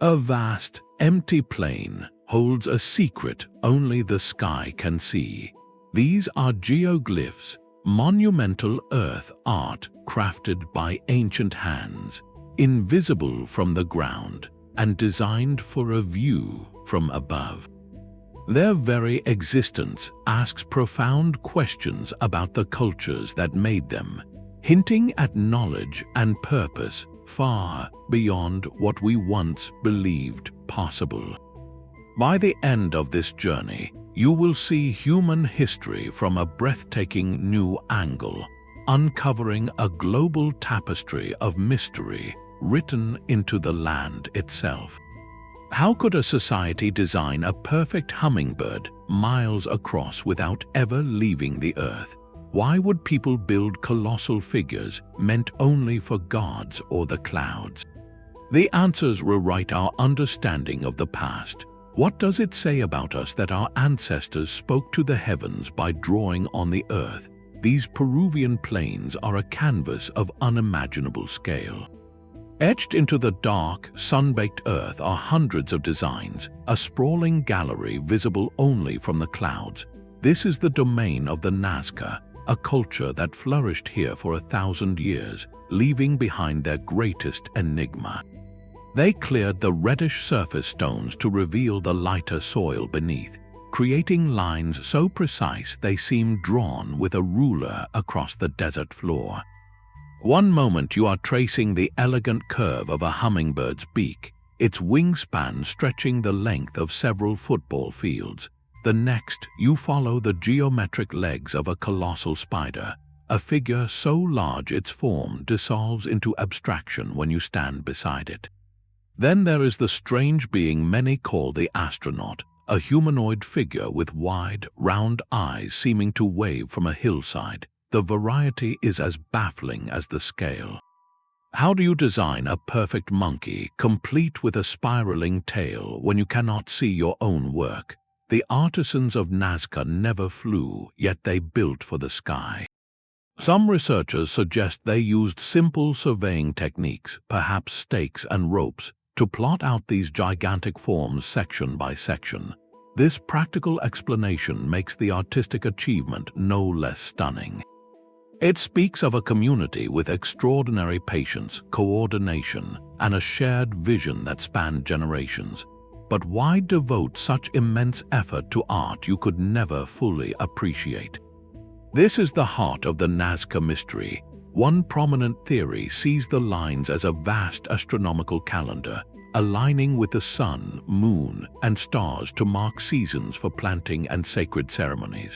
A vast, empty plain holds a secret only the sky can see. These are geoglyphs, monumental earth art crafted by ancient hands, invisible from the ground and designed for a view from above. Their very existence asks profound questions about the cultures that made them, hinting at knowledge and purpose far beyond what we once believed possible. By the end of this journey, you will see human history from a breathtaking new angle, uncovering a global tapestry of mystery written into the land itself. How could a society design a perfect hummingbird miles across without ever leaving the earth? Why would people build colossal figures meant only for gods or the clouds? The answers rewrite our understanding of the past. What does it say about us that our ancestors spoke to the heavens by drawing on the earth? These Peruvian plains are a canvas of unimaginable scale. Etched into the dark, sun-baked earth are hundreds of designs, a sprawling gallery visible only from the clouds. This is the domain of the Nazca, a culture that flourished here for 1,000 years, leaving behind their greatest enigma. They cleared the reddish surface stones to reveal the lighter soil beneath, creating lines so precise they seem drawn with a ruler across the desert floor. One moment you are tracing the elegant curve of a hummingbird's beak, its wingspan stretching the length of several football fields. The next, you follow the geometric legs of a colossal spider, a figure so large its form dissolves into abstraction when you stand beside it. Then there is the strange being many call the astronaut, a humanoid figure with wide, round eyes seeming to wave from a hillside. The variety is as baffling as the scale. How do you design a perfect monkey, complete with a spiraling tail, when you cannot see your own work? The artisans of Nazca never flew, yet they built for the sky. Some researchers suggest they used simple surveying techniques, perhaps stakes and ropes, to plot out these gigantic forms section by section. This practical explanation makes the artistic achievement no less stunning. It speaks of a community with extraordinary patience, coordination, and a shared vision that spanned generations. But why devote such immense effort to art you could never fully appreciate? This is the heart of the Nazca mystery. One prominent theory sees the lines as a vast astronomical calendar, aligning with the sun, moon, and stars to mark seasons for planting and sacred ceremonies.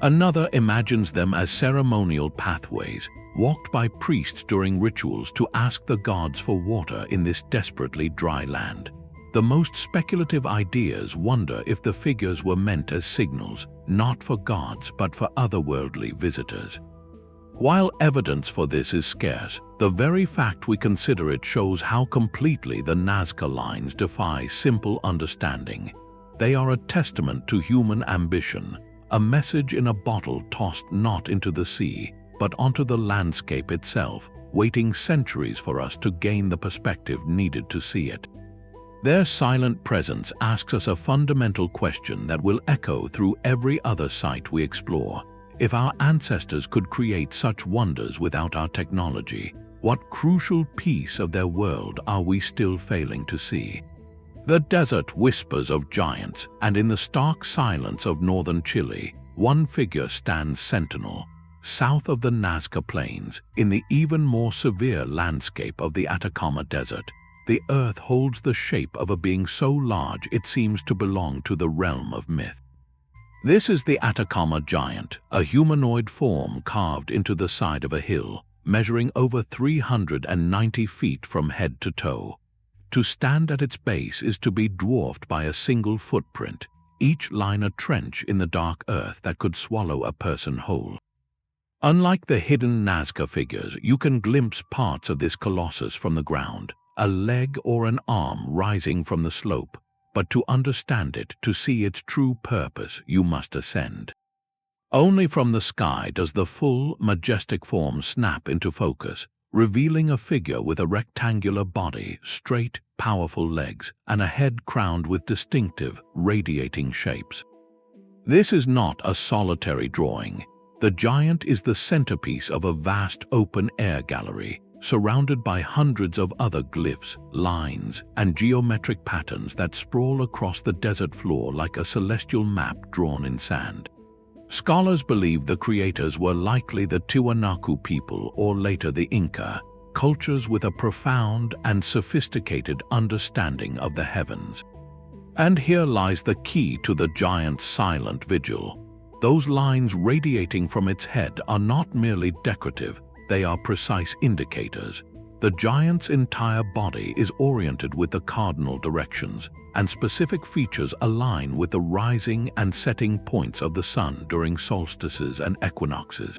Another imagines them as ceremonial pathways, walked by priests during rituals to ask the gods for water in this desperately dry land. The most speculative ideas wonder if the figures were meant as signals, not for gods but for otherworldly visitors. While evidence for this is scarce, the very fact we consider it shows how completely the Nazca lines defy simple understanding. They are a testament to human ambition, a message in a bottle tossed not into the sea, but onto the landscape itself, waiting centuries for us to gain the perspective needed to see it. Their silent presence asks us a fundamental question that will echo through every other site we explore. If our ancestors could create such wonders without our technology, what crucial piece of their world are we still failing to see? The desert whispers of giants, and in the stark silence of northern Chile, one figure stands sentinel. South of the Nazca Plains, in the even more severe landscape of the Atacama Desert, the earth holds the shape of a being so large it seems to belong to the realm of myth. This is the Atacama Giant, a humanoid form carved into the side of a hill, measuring over 390 feet from head to toe. To stand at its base is to be dwarfed by a single footprint, each line a trench in the dark earth that could swallow a person whole. Unlike the hidden Nazca figures, you can glimpse parts of this colossus from the ground, a leg or an arm rising from the slope. But to understand it, to see its true purpose, you must ascend. Only from the sky does the full, majestic form snap into focus, revealing a figure with a rectangular body, straight, powerful legs, and a head crowned with distinctive, radiating shapes. This is not a solitary drawing. The giant is the centerpiece of a vast open-air gallery, surrounded by hundreds of other glyphs, lines, and geometric patterns that sprawl across the desert floor like a celestial map drawn in sand. Scholars believe the creators were likely the Tiwanaku people or later the Inca, cultures with a profound and sophisticated understanding of the heavens. And here lies the key to the giant's silent vigil. Those lines radiating from its head are not merely decorative, they are precise indicators. The giant's entire body is oriented with the cardinal directions, and specific features align with the rising and setting points of the sun during solstices and equinoxes.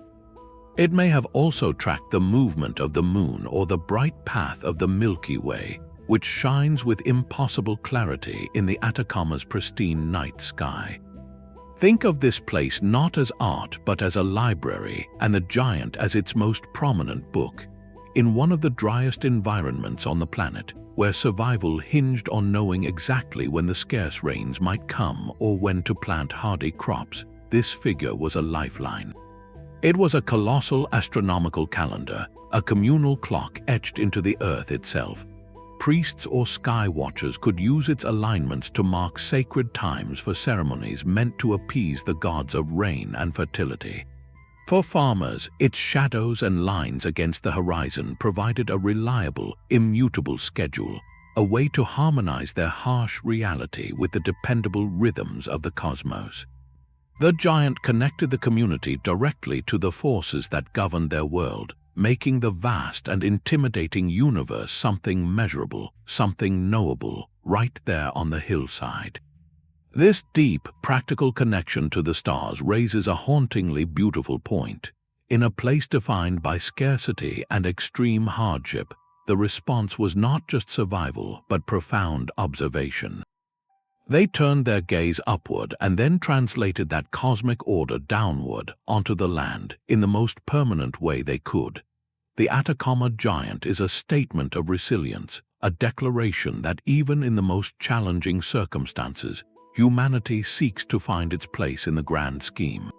It may have also tracked the movement of the moon or the bright path of the Milky Way, which shines with impossible clarity in the Atacama's pristine night sky. Think of this place not as art but as a library, and the giant as its most prominent book. In one of the driest environments on the planet, where survival hinged on knowing exactly when the scarce rains might come or when to plant hardy crops, this figure was a lifeline. It was a colossal astronomical calendar, a communal clock etched into the earth itself. Priests or sky watchers could use its alignments to mark sacred times for ceremonies meant to appease the gods of rain and fertility. For farmers, its shadows and lines against the horizon provided a reliable, immutable schedule, a way to harmonize their harsh reality with the dependable rhythms of the cosmos. The giant connected the community directly to the forces that governed their world, making the vast and intimidating universe something measurable, something knowable, right there on the hillside. This deep, practical connection to the stars raises a hauntingly beautiful point. In a place defined by scarcity and extreme hardship, the response was not just survival but profound observation. They turned their gaze upward and then translated that cosmic order downward onto the land in the most permanent way they could. The Atacama Giant is a statement of resilience, a declaration that even in the most challenging circumstances, humanity seeks to find its place in the grand scheme.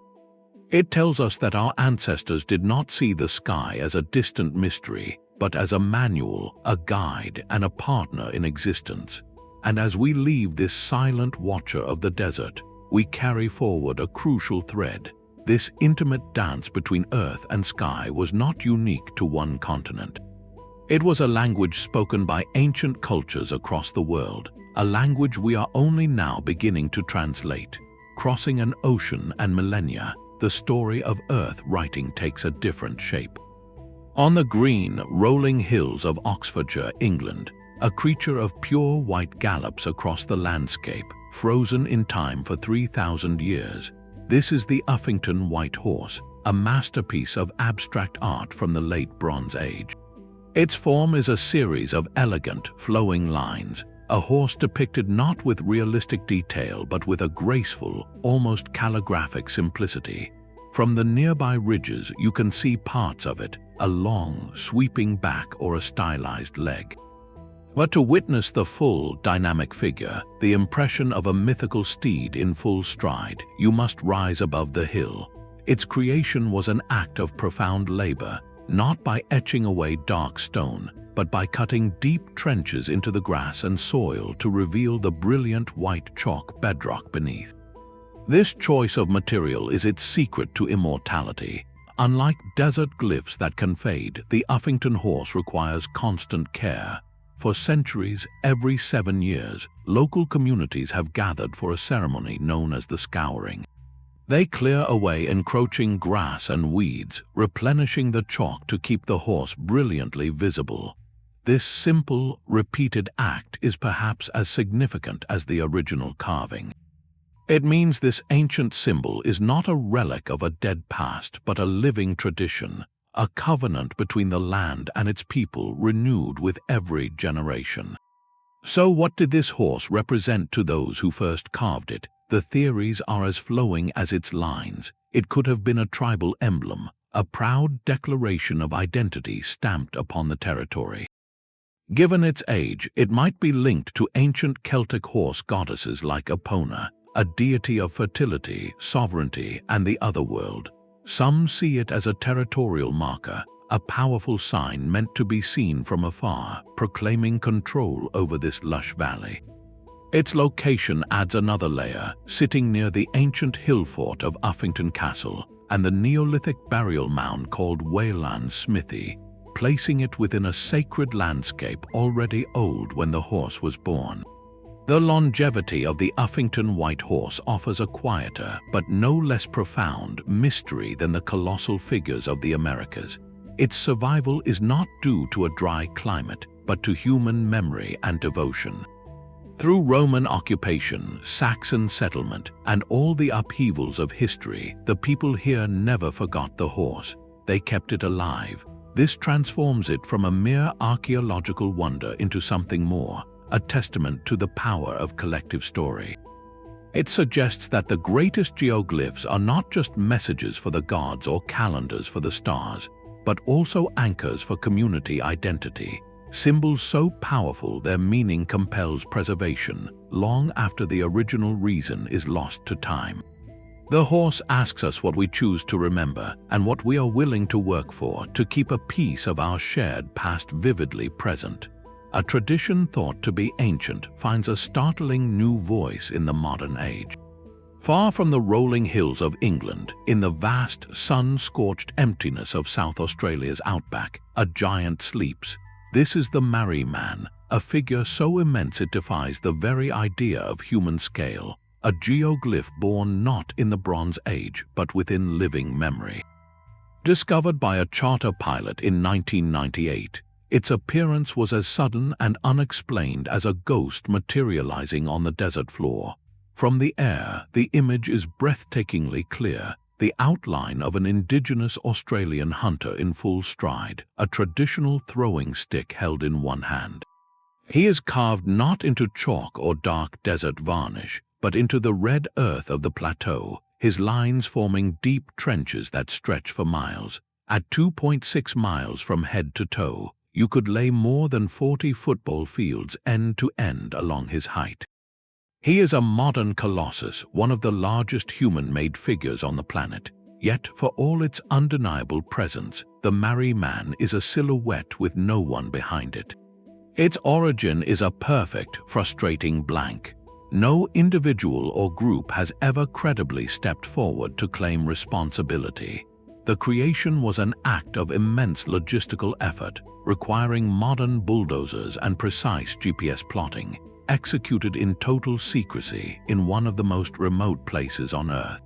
It tells us that our ancestors did not see the sky as a distant mystery, but as a manual, a guide, and a partner in existence. And as we leave this silent watcher of the desert, we carry forward a crucial thread. This intimate dance between earth and sky was not unique to one continent. It was a language spoken by ancient cultures across the world, a language we are only now beginning to translate. Crossing an ocean and millennia, the story of Earth writing takes a different shape. On the green, rolling hills of Oxfordshire, England, a creature of pure white gallops across the landscape, frozen in time for 3,000 years. This is the Uffington White Horse, a masterpiece of abstract art from the late Bronze Age. Its form is a series of elegant, flowing lines, a horse depicted not with realistic detail but with a graceful, almost calligraphic simplicity. From the nearby ridges you can see parts of it, a long, sweeping back or a stylized leg. But to witness the full, dynamic figure, the impression of a mythical steed in full stride, you must rise above the hill. Its creation was an act of profound labor, not by etching away dark stone, but by cutting deep trenches into the grass and soil to reveal the brilliant white chalk bedrock beneath. This choice of material is its secret to immortality. Unlike desert glyphs that can fade, the Uffington horse requires constant care. For centuries, every 7 years, local communities have gathered for a ceremony known as the scouring. They clear away encroaching grass and weeds, replenishing the chalk to keep the horse brilliantly visible. This simple, repeated act is perhaps as significant as the original carving. It means this ancient symbol is not a relic of a dead past but a living tradition, a covenant between the land and its people renewed with every generation. So what did this horse represent to those who first carved it? The theories are as flowing as its lines. It could have been a tribal emblem, a proud declaration of identity stamped upon the territory. Given its age, it might be linked to ancient Celtic horse goddesses like Epona, a deity of fertility, sovereignty, and the otherworld. Some see it as a territorial marker, a powerful sign meant to be seen from afar, proclaiming control over this lush valley. Its location adds another layer, sitting near the ancient hill fort of Uffington Castle and the Neolithic burial mound called Wayland's Smithy, placing it within a sacred landscape already old when the horse was born. The longevity of the Uffington White Horse offers a quieter, but no less profound, mystery than the colossal figures of the Americas. Its survival is not due to a dry climate, but to human memory and devotion. Through Roman occupation, Saxon settlement, and all the upheavals of history, the people here never forgot the horse. They kept it alive. This transforms it from a mere archaeological wonder into something more, a testament to the power of collective story. It suggests that the greatest geoglyphs are not just messages for the gods or calendars for the stars, but also anchors for community identity. Symbols so powerful their meaning compels preservation, long after the original reason is lost to time. The horse asks us what we choose to remember and what we are willing to work for to keep a piece of our shared past vividly present. A tradition thought to be ancient finds a startling new voice in the modern age. Far from the rolling hills of England, in the vast, sun-scorched emptiness of South Australia's outback, a giant sleeps. This is the Marree man, a figure so immense it defies the very idea of human scale, a geoglyph born not in the Bronze Age but within living memory. Discovered by a charter pilot in 1998, its appearance was as sudden and unexplained as a ghost materializing on the desert floor. From the air, the image is breathtakingly clear, the outline of an indigenous Australian hunter in full stride, a traditional throwing stick held in one hand. He is carved not into chalk or dark desert varnish, but into the red earth of the plateau, his lines forming deep trenches that stretch for miles. At 2.6 miles from head to toe, you could lay more than 40 football fields end to end along his height. He is a modern colossus, one of the largest human-made figures on the planet. Yet, for all its undeniable presence, the Marree man is a silhouette with no one behind it. Its origin is a perfect, frustrating blank. No individual or group has ever credibly stepped forward to claim responsibility. The creation was an act of immense logistical effort, requiring modern bulldozers and precise GPS plotting, executed in total secrecy in one of the most remote places on Earth.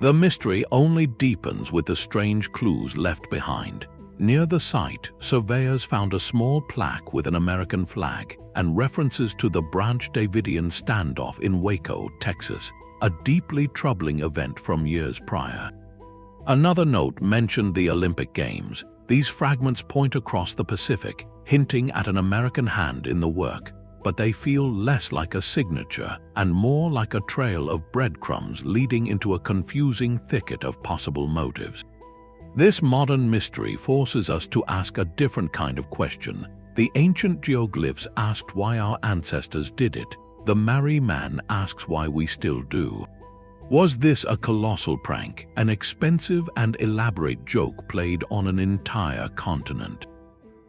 The mystery only deepens with the strange clues left behind. Near the site, surveyors found a small plaque with an American flag and references to the Branch Davidian standoff in Waco, Texas, a deeply troubling event from years prior. Another note mentioned the Olympic Games. These fragments point across the Pacific, hinting at an American hand in the work, but they feel less like a signature and more like a trail of breadcrumbs leading into a confusing thicket of possible motives. This modern mystery forces us to ask a different kind of question. The ancient geoglyphs asked why our ancestors did it. The Marree man asks why we still do. Was this a colossal prank, an expensive and elaborate joke played on an entire continent?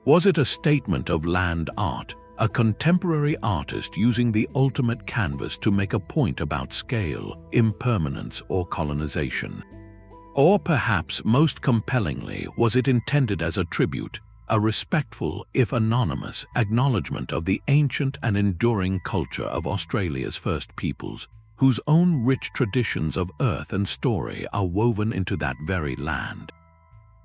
Was it a statement of land art, a contemporary artist using the ultimate canvas to make a point about scale, impermanence, or colonization? Or perhaps most compellingly, was it intended as a tribute, a respectful, if anonymous, acknowledgement of the ancient and enduring culture of Australia's first peoples, whose own rich traditions of earth and story are woven into that very land?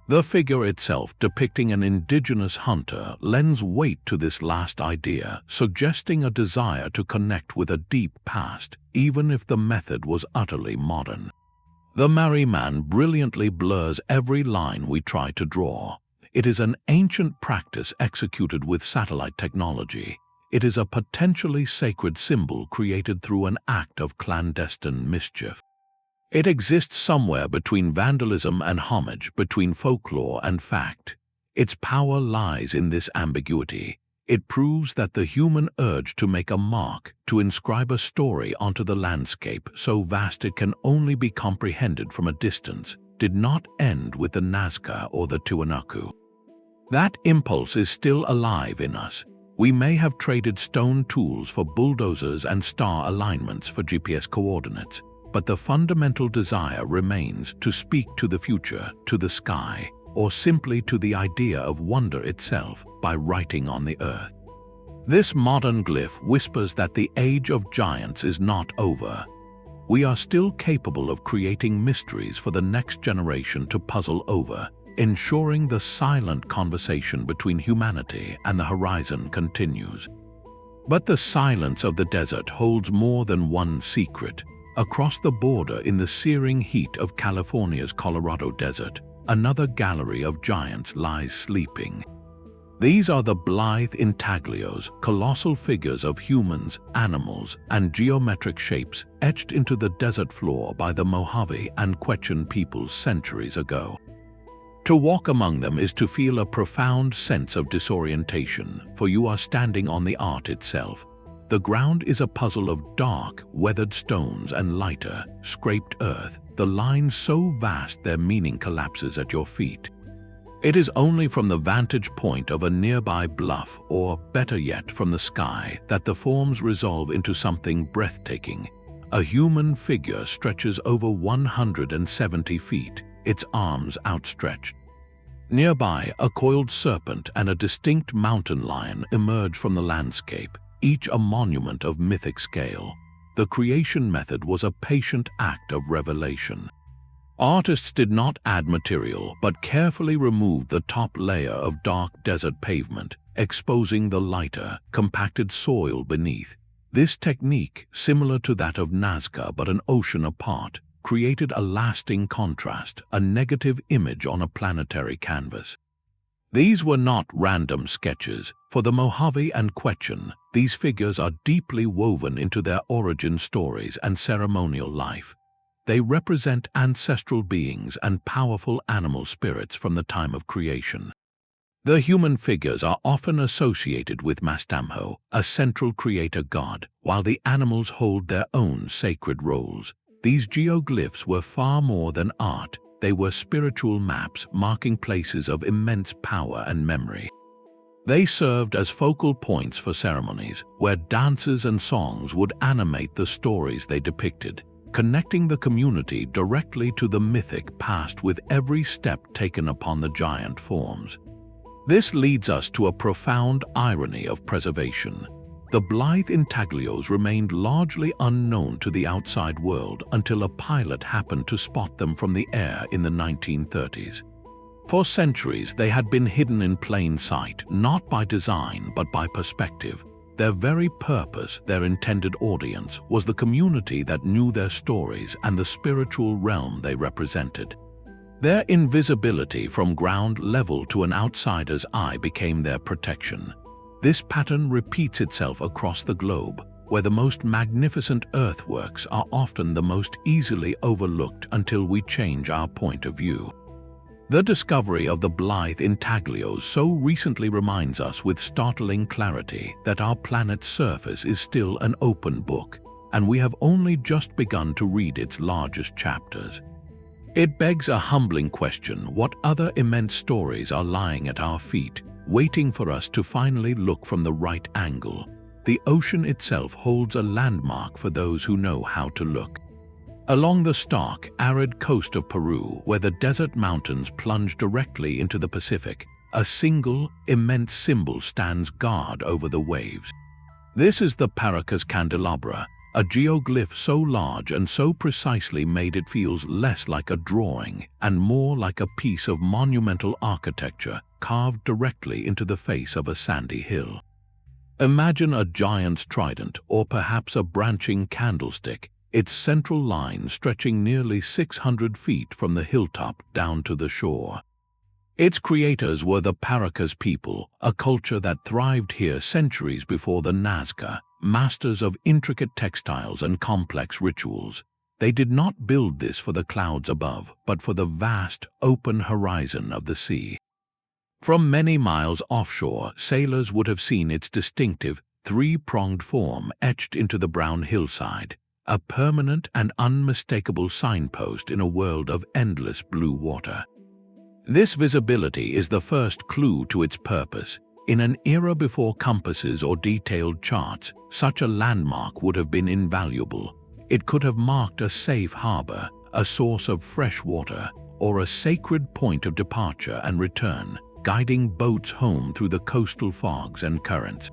The figure itself, depicting an indigenous hunter, lends weight to this last idea, suggesting a desire to connect with a deep past, even if the method was utterly modern. The Marree man brilliantly blurs every line we try to draw. It is an ancient practice executed with satellite technology. It is a potentially sacred symbol created through an act of clandestine mischief. It exists somewhere between vandalism and homage, between folklore and fact. Its power lies in this ambiguity. It proves that the human urge to make a mark, to inscribe a story onto the landscape so vast it can only be comprehended from a distance, did not end with the Nazca or the Tiwanaku. That impulse is still alive in us. We may have traded stone tools for bulldozers and star alignments for GPS coordinates, but the fundamental desire remains to speak to the future, to the sky, or simply to the idea of wonder itself by writing on the earth. This modern glyph whispers that the age of giants is not over. We are still capable of creating mysteries for the next generation to puzzle over, ensuring the silent conversation between humanity and the horizon continues. But the silence of the desert holds more than one secret. Across the border in the searing heat of California's Colorado desert, another gallery of giants lies sleeping. These are the Blythe Intaglios, colossal figures of humans, animals, and geometric shapes etched into the desert floor by the Mojave and Quechan peoples centuries ago. To walk among them is to feel a profound sense of disorientation, for you are standing on the art itself. The ground is a puzzle of dark, weathered stones and lighter, scraped earth, the lines so vast their meaning collapses at your feet. It is only from the vantage point of a nearby bluff, or better yet from the sky, that the forms resolve into something breathtaking. A human figure stretches over 170 feet, its arms outstretched. Nearby, a coiled serpent and a distinct mountain lion emerge from the landscape, each a monument of mythic scale. The creation method was a patient act of revelation. Artists did not add material, but carefully removed the top layer of dark desert pavement, exposing the lighter, compacted soil beneath. This technique, similar to that of Nazca but an ocean apart, created a lasting contrast, a negative image on a planetary canvas. These were not random sketches. For the Mojave and Quechan, these figures are deeply woven into their origin stories and ceremonial life. They represent ancestral beings and powerful animal spirits from the time of creation. The human figures are often associated with Mastamho, a central creator god, while the animals hold their own sacred roles. These geoglyphs were far more than art. They were spiritual maps marking places of immense power and memory. They served as focal points for ceremonies, where dances and songs would animate the stories they depicted, connecting the community directly to the mythic past with every step taken upon the giant forms. This leads us to a profound irony of preservation. The Blythe Intaglios remained largely unknown to the outside world until a pilot happened to spot them from the air in the 1930s. For centuries, they had been hidden in plain sight, not by design but by perspective. Their very purpose, their intended audience, was the community that knew their stories and the spiritual realm they represented. Their invisibility from ground level to an outsider's eye became their protection. This pattern repeats itself across the globe, where the most magnificent earthworks are often the most easily overlooked until we change our point of view. The discovery of the Blythe Intaglios so recently reminds us with startling clarity that our planet's surface is still an open book, and we have only just begun to read its largest chapters. It begs a humbling question: what other immense stories are lying at our feet, waiting for us to finally look from the right angle? The ocean itself holds a landmark for those who know how to look. Along the stark, arid coast of Peru, where the desert mountains plunge directly into the Pacific, a single, immense symbol stands guard over the waves. This is the Paracas Candelabra, a geoglyph so large and so precisely made it feels less like a drawing and more like a piece of monumental architecture carved directly into the face of a sandy hill. Imagine a giant's trident, or perhaps a branching candlestick, its central line stretching nearly 600 feet from the hilltop down to the shore. Its creators were the Paracas people, a culture that thrived here centuries before the Nazca, masters of intricate textiles and complex rituals. They did not build this for the clouds above, but for the vast, open horizon of the sea. From many miles offshore, sailors would have seen its distinctive, three-pronged form etched into the brown hillside, a permanent and unmistakable signpost in a world of endless blue water. This visibility is the first clue to its purpose. In an era before compasses or detailed charts, such a landmark would have been invaluable. It could have marked a safe harbor, a source of fresh water, or a sacred point of departure and return, guiding boats home through the coastal fogs and currents.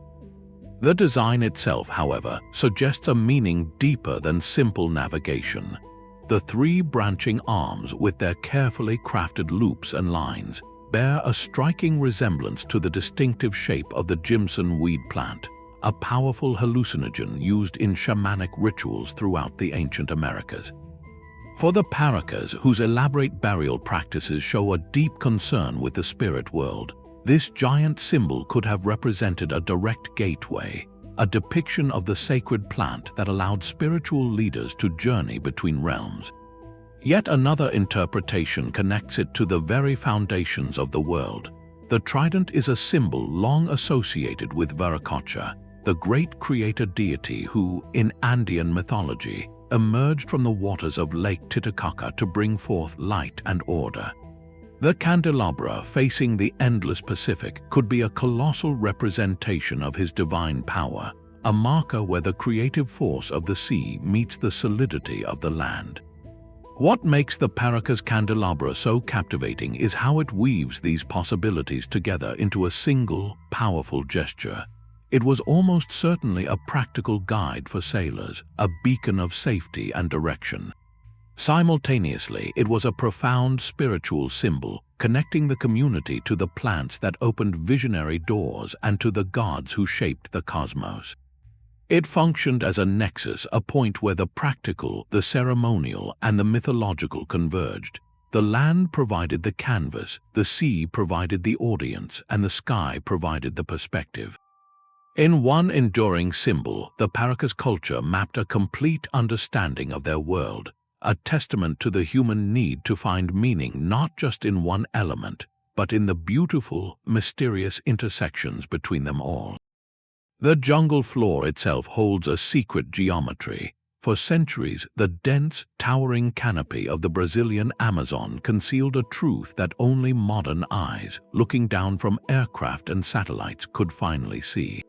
The design itself, however, suggests a meaning deeper than simple navigation. The three branching arms, with their carefully crafted loops and lines, bear a striking resemblance to the distinctive shape of the Jimson weed plant, a powerful hallucinogen used in shamanic rituals throughout the ancient Americas. For the Paracas, whose elaborate burial practices show a deep concern with the spirit world, this giant symbol could have represented a direct gateway, a depiction of the sacred plant that allowed spiritual leaders to journey between realms. Yet another interpretation connects it to the very foundations of the world. The trident is a symbol long associated with Viracocha, the great creator deity who, in Andean mythology, emerged from the waters of Lake Titicaca to bring forth light and order. The candelabra facing the endless Pacific could be a colossal representation of his divine power, a marker where the creative force of the sea meets the solidity of the land. What makes the Paracas Candelabra so captivating is how it weaves these possibilities together into a single, powerful gesture. It was almost certainly a practical guide for sailors, a beacon of safety and direction. Simultaneously, it was a profound spiritual symbol, connecting the community to the plants that opened visionary doors and to the gods who shaped the cosmos. It functioned as a nexus, a point where the practical, the ceremonial, and the mythological converged. The land provided the canvas, the sea provided the audience, and the sky provided the perspective. In one enduring symbol, the Paracas culture mapped a complete understanding of their world, a testament to the human need to find meaning not just in one element, but in the beautiful, mysterious intersections between them all. The jungle floor itself holds a secret geometry. For centuries, the dense, towering canopy of the Brazilian Amazon concealed a truth that only modern eyes, looking down from aircraft and satellites, could finally see.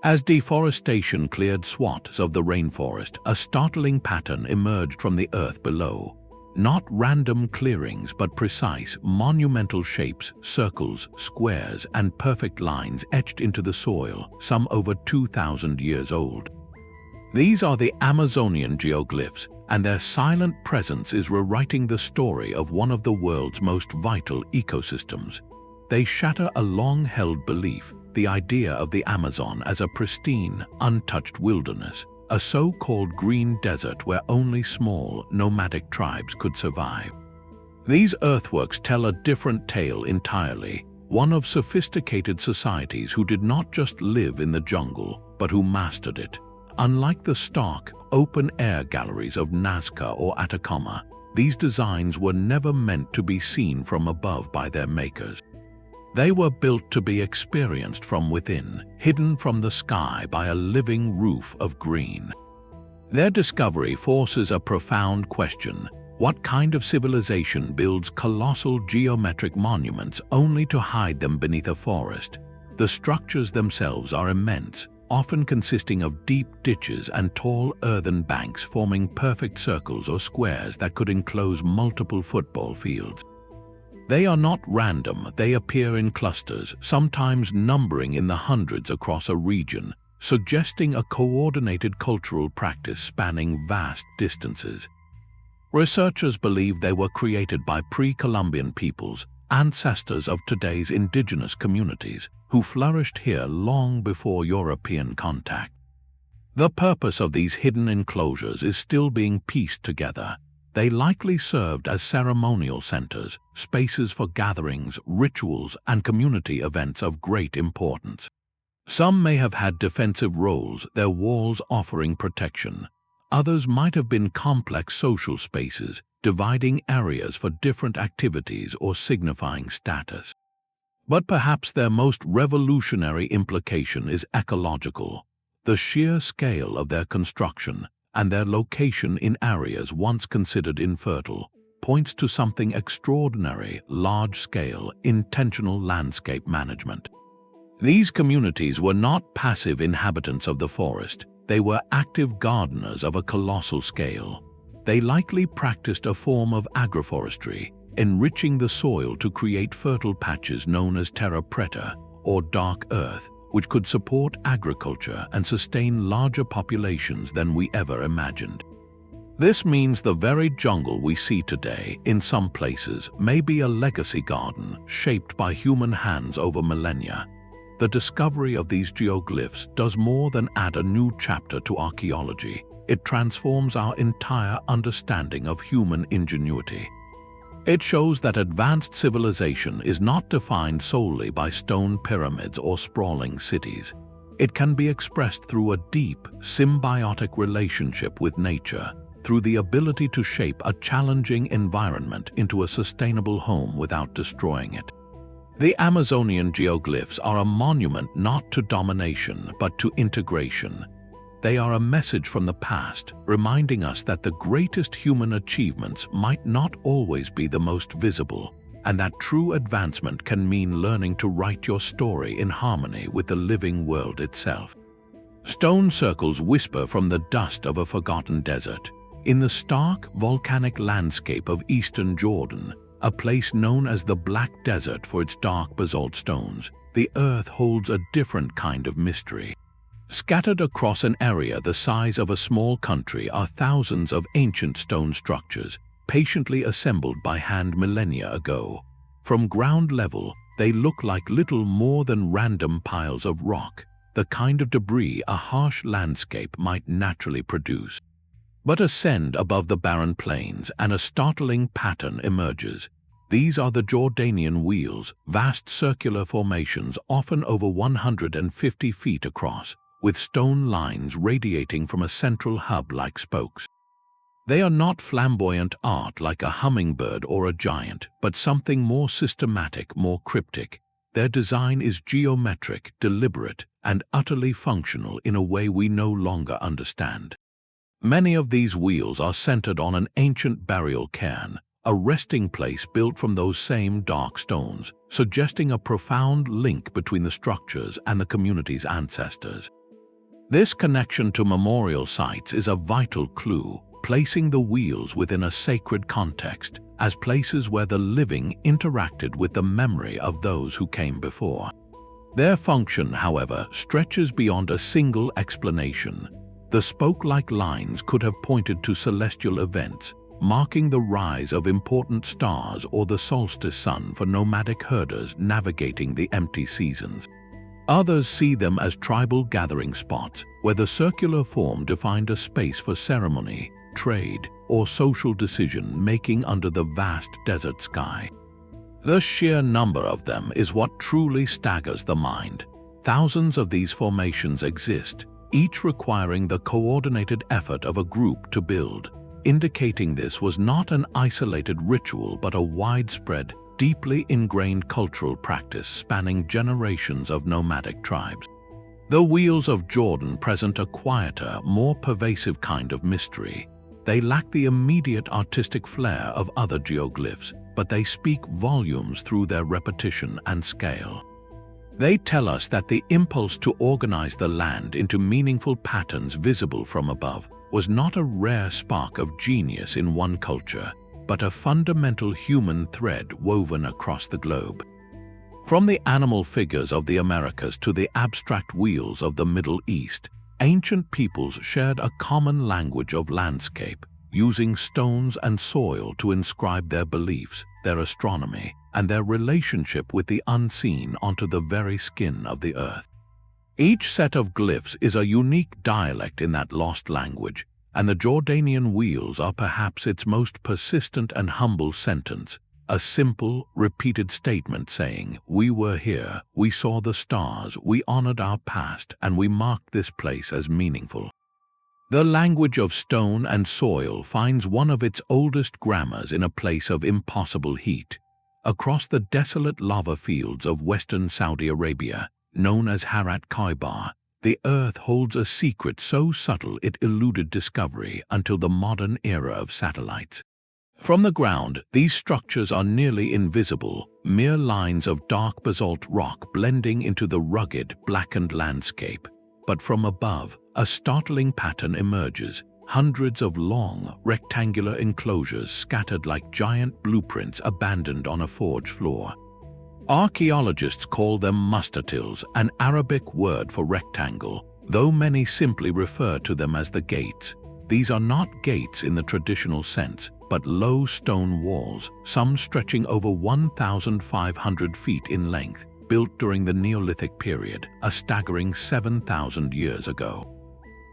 As deforestation cleared swaths of the rainforest, a startling pattern emerged from the earth below. Not random clearings, but precise, monumental shapes, circles, squares, and perfect lines etched into the soil, some over 2,000 years old. These are the Amazonian geoglyphs, and their silent presence is rewriting the story of one of the world's most vital ecosystems. They shatter a long-held belief, the idea of the Amazon as a pristine, untouched wilderness, a so-called green desert where only small, nomadic tribes could survive. These earthworks tell a different tale entirely, one of sophisticated societies who did not just live in the jungle, but who mastered it. Unlike the stark, open-air galleries of Nazca or Atacama, these designs were never meant to be seen from above by their makers. They were built to be experienced from within, hidden from the sky by a living roof of green. Their discovery forces a profound question. What kind of civilization builds colossal geometric monuments only to hide them beneath a forest? The structures themselves are immense, often consisting of deep ditches and tall earthen banks forming perfect circles or squares that could enclose multiple football fields. They are not random, they appear in clusters, sometimes numbering in the hundreds across a region, suggesting a coordinated cultural practice spanning vast distances. Researchers believe they were created by pre-Columbian peoples, ancestors of today's indigenous communities, who flourished here long before European contact. The purpose of these hidden enclosures is still being pieced together. They likely served as ceremonial centers, spaces for gatherings, rituals, and community events of great importance. Some may have had defensive roles, their walls offering protection. Others might have been complex social spaces, dividing areas for different activities or signifying status. But perhaps their most revolutionary implication is ecological. The sheer scale of their construction and their location in areas once considered infertile points to something extraordinary: large-scale, intentional landscape management. These communities were not passive inhabitants of the forest. They were active gardeners of a colossal scale. They likely practiced a form of agroforestry, enriching the soil to create fertile patches known as terra preta, or dark earth, which could support agriculture and sustain larger populations than we ever imagined. This means the very jungle we see today, in some places, may be a legacy garden shaped by human hands over millennia. The discovery of these geoglyphs does more than add a new chapter to archaeology. It transforms our entire understanding of human ingenuity. It shows that advanced civilization is not defined solely by stone pyramids or sprawling cities. It can be expressed through a deep, symbiotic relationship with nature, through the ability to shape a challenging environment into a sustainable home without destroying it. The Amazonian geoglyphs are a monument not to domination but to integration. They are a message from the past, reminding us that the greatest human achievements might not always be the most visible, and that true advancement can mean learning to write your story in harmony with the living world itself. Stone circles whisper from the dust of a forgotten desert. In the stark, volcanic landscape of eastern Jordan, a place known as the Black Desert for its dark basalt stones, the earth holds a different kind of mystery. Scattered across an area the size of a small country are thousands of ancient stone structures, patiently assembled by hand millennia ago. From ground level, they look like little more than random piles of rock, the kind of debris a harsh landscape might naturally produce. But ascend above the barren plains and a startling pattern emerges. These are the Jordanian wheels, vast circular formations often over 150 feet across, with stone lines radiating from a central hub like spokes. They are not flamboyant art like a hummingbird or a giant, but something more systematic, more cryptic. Their design is geometric, deliberate, and utterly functional in a way we no longer understand. Many of these wheels are centered on an ancient burial cairn, a resting place built from those same dark stones, suggesting a profound link between the structures and the community's ancestors. This connection to memorial sites is a vital clue, placing the wheels within a sacred context, as places where the living interacted with the memory of those who came before. Their function, however, stretches beyond a single explanation. The spoke-like lines could have pointed to celestial events, marking the rise of important stars or the solstice sun for nomadic herders navigating the empty seasons. Others see them as tribal gathering spots, where the circular form defined a space for ceremony, trade, or social decision-making under the vast desert sky. The sheer number of them is what truly staggers the mind. Thousands of these formations exist, each requiring the coordinated effort of a group to build, indicating this was not an isolated ritual but a widespread, deeply ingrained cultural practice spanning generations of nomadic tribes. The wheels of Jordan present a quieter, more pervasive kind of mystery. They lack the immediate artistic flair of other geoglyphs, but they speak volumes through their repetition and scale. They tell us that the impulse to organize the land into meaningful patterns visible from above was not a rare spark of genius in one culture, but a fundamental human thread woven across the globe. From the animal figures of the Americas to the abstract wheels of the Middle East, ancient peoples shared a common language of landscape, using stones and soil to inscribe their beliefs, their astronomy, and their relationship with the unseen onto the very skin of the earth. Each set of glyphs is a unique dialect in that lost language, and the Jordanian wheels are perhaps its most persistent and humble sentence, a simple, repeated statement saying, "We were here, we saw the stars, we honored our past, and we marked this place as meaningful." The language of stone and soil finds one of its oldest grammars in a place of impossible heat. Across the desolate lava fields of western Saudi Arabia, known as Harat Khaibar, the earth holds a secret so subtle it eluded discovery until the modern era of satellites. From the ground, these structures are nearly invisible, mere lines of dark basalt rock blending into the rugged, blackened landscape. But from above, a startling pattern emerges, hundreds of long, rectangular enclosures scattered like giant blueprints abandoned on a forge floor. Archaeologists call them mustatils, an Arabic word for rectangle, though many simply refer to them as the gates. These are not gates in the traditional sense, but low stone walls, some stretching over 1,500 feet in length, built during the Neolithic period, a staggering 7,000 years ago.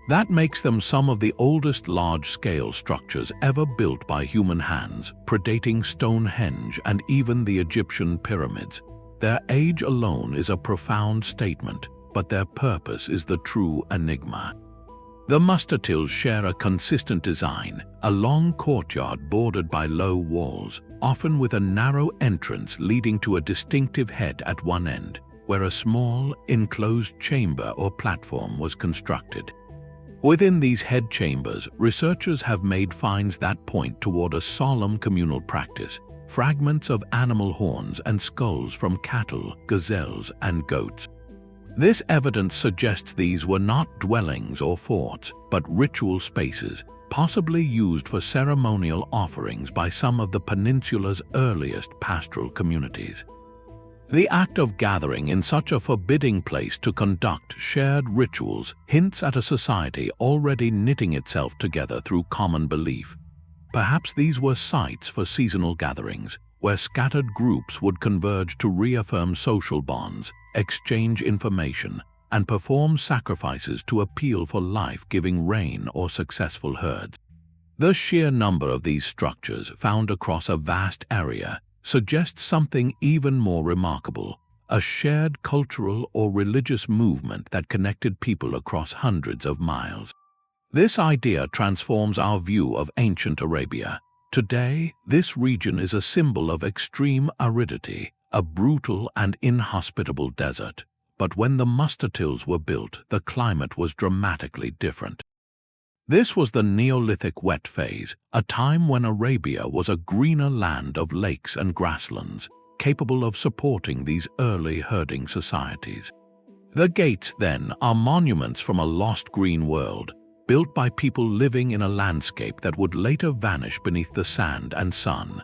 That makes them some of the oldest large-scale structures ever built by human hands, predating Stonehenge and even the Egyptian pyramids. Their age alone is a profound statement, but their purpose is the true enigma. The mustatils share a consistent design, a long courtyard bordered by low walls, often with a narrow entrance leading to a distinctive head at one end, where a small, enclosed chamber or platform was constructed. Within these head chambers, researchers have made finds that point toward a solemn communal practice, fragments of animal horns and skulls from cattle, gazelles, and goats. This evidence suggests these were not dwellings or forts, but ritual spaces, possibly used for ceremonial offerings by some of the peninsula's earliest pastoral communities. The act of gathering in such a forbidding place to conduct shared rituals hints at a society already knitting itself together through common belief. Perhaps these were sites for seasonal gatherings, where scattered groups would converge to reaffirm social bonds, exchange information, and perform sacrifices to appeal for life-giving rain or successful herds. The sheer number of these structures found across a vast area suggests something even more remarkable, a shared cultural or religious movement that connected people across hundreds of miles. This idea transforms our view of ancient Arabia. Today, this region is a symbol of extreme aridity, a brutal and inhospitable desert. But when the mustatils were built, the climate was dramatically different. This was the Neolithic wet phase, a time when Arabia was a greener land of lakes and grasslands, capable of supporting these early herding societies. The gates, then, are monuments from a lost green world, built by people living in a landscape that would later vanish beneath the sand and sun.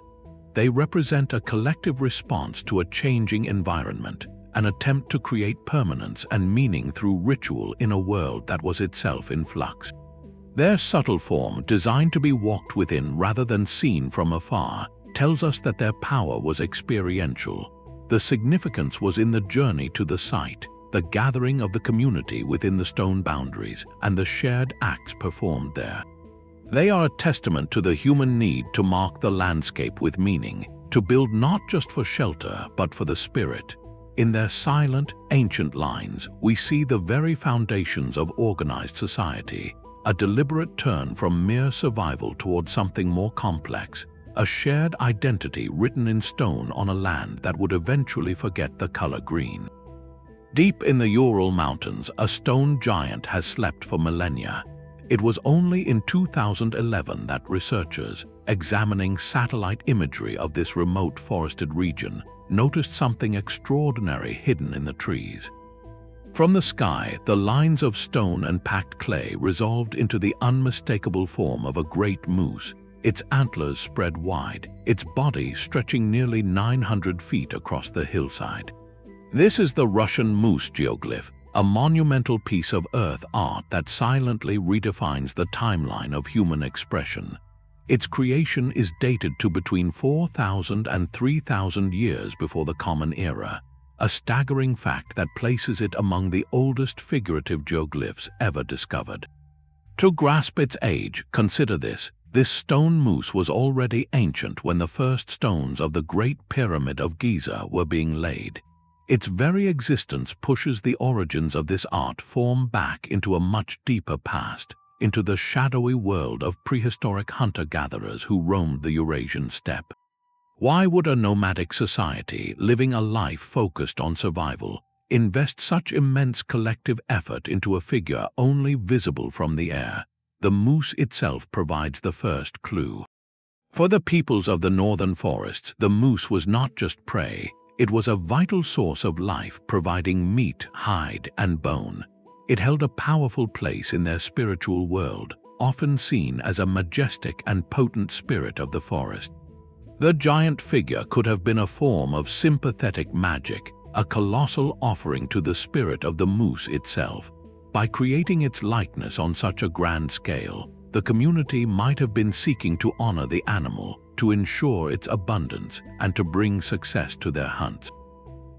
They represent a collective response to a changing environment, an attempt to create permanence and meaning through ritual in a world that was itself in flux. Their subtle form, designed to be walked within rather than seen from afar, tells us that their power was experiential. The significance was in the journey to the site, the gathering of the community within the stone boundaries, and the shared acts performed there. They are a testament to the human need to mark the landscape with meaning, to build not just for shelter but for the spirit. In their silent, ancient lines, we see the very foundations of organized society, a deliberate turn from mere survival toward something more complex, a shared identity written in stone on a land that would eventually forget the color green. Deep in the Ural Mountains, a stone giant has slept for millennia. It was only in 2011 that researchers, examining satellite imagery of this remote forested region, noticed something extraordinary hidden in the trees. From the sky, the lines of stone and packed clay resolved into the unmistakable form of a great moose, its antlers spread wide, its body stretching nearly 900 feet across the hillside. This is the Russian moose geoglyph, a monumental piece of earth art that silently redefines the timeline of human expression. Its creation is dated to between 4,000 and 3,000 years before the Common Era, a staggering fact that places it among the oldest figurative geoglyphs ever discovered. To grasp its age, consider this. This stone moose was already ancient when the first stones of the Great Pyramid of Giza were being laid. Its very existence pushes the origins of this art form back into a much deeper past, into the shadowy world of prehistoric hunter-gatherers who roamed the Eurasian steppe. Why would a nomadic society living a life focused on survival invest such immense collective effort into a figure only visible from the air? The moose itself provides the first clue. For the peoples of the northern forests, the moose was not just prey, it was a vital source of life, providing meat, hide, and bone. It held a powerful place in their spiritual world, often seen as a majestic and potent spirit of the forest. The giant figure could have been a form of sympathetic magic, a colossal offering to the spirit of the moose itself. By creating its likeness on such a grand scale, the community might have been seeking to honor the animal, to ensure its abundance, and to bring success to their hunts.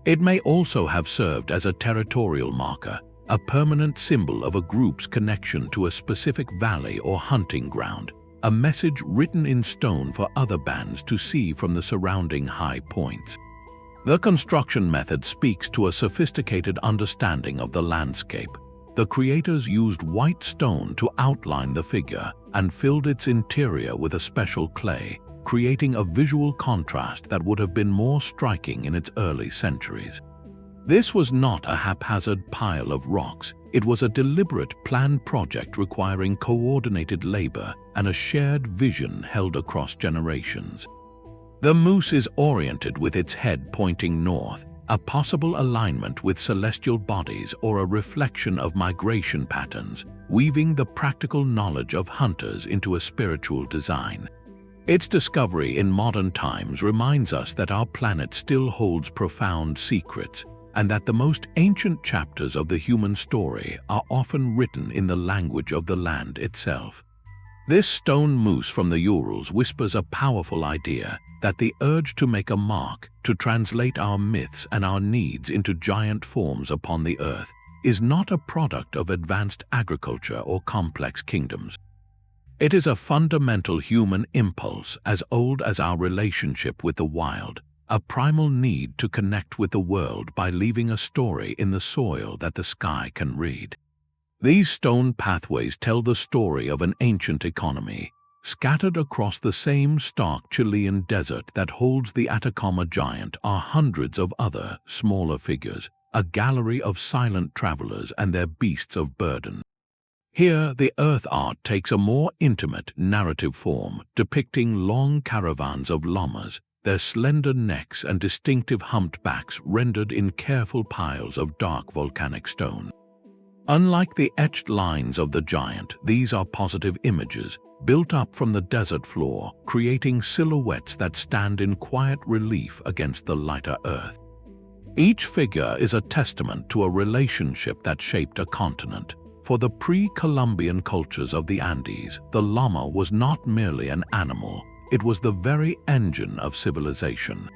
It may also have served as a territorial marker, a permanent symbol of a group's connection to a specific valley or hunting ground, a message written in stone for other bands to see from the surrounding high points. The construction method speaks to a sophisticated understanding of the landscape. The creators used white stone to outline the figure and filled its interior with a special clay, creating a visual contrast that would have been more striking in its early centuries. This was not a haphazard pile of rocks. It was a deliberate, planned project requiring coordinated labor and a shared vision held across generations. The moose is oriented with its head pointing north, a possible alignment with celestial bodies or a reflection of migration patterns, weaving the practical knowledge of hunters into a spiritual design. Its discovery in modern times reminds us that our planet still holds profound secrets, and that the most ancient chapters of the human story are often written in the language of the land itself. This stone moose from the Urals whispers a powerful idea that the urge to make a mark, to translate our myths and our needs into giant forms upon the earth, is not a product of advanced agriculture or complex kingdoms. It is a fundamental human impulse as old as our relationship with the wild, a primal need to connect with the world by leaving a story in the soil that the sky can read. These stone pathways tell the story of an ancient economy. Scattered across the same stark Chilean desert that holds the Atacama Giant are hundreds of other, smaller figures, a gallery of silent travelers and their beasts of burden. Here, the earth art takes a more intimate, narrative form, depicting long caravans of llamas, their slender necks and distinctive humped backs rendered in careful piles of dark volcanic stone. Unlike the etched lines of the giant, these are positive images, built up from the desert floor, creating silhouettes that stand in quiet relief against the lighter earth. Each figure is a testament to a relationship that shaped a continent. For the pre-Columbian cultures of the Andes, the llama was not merely an animal, it was the very engine of civilization.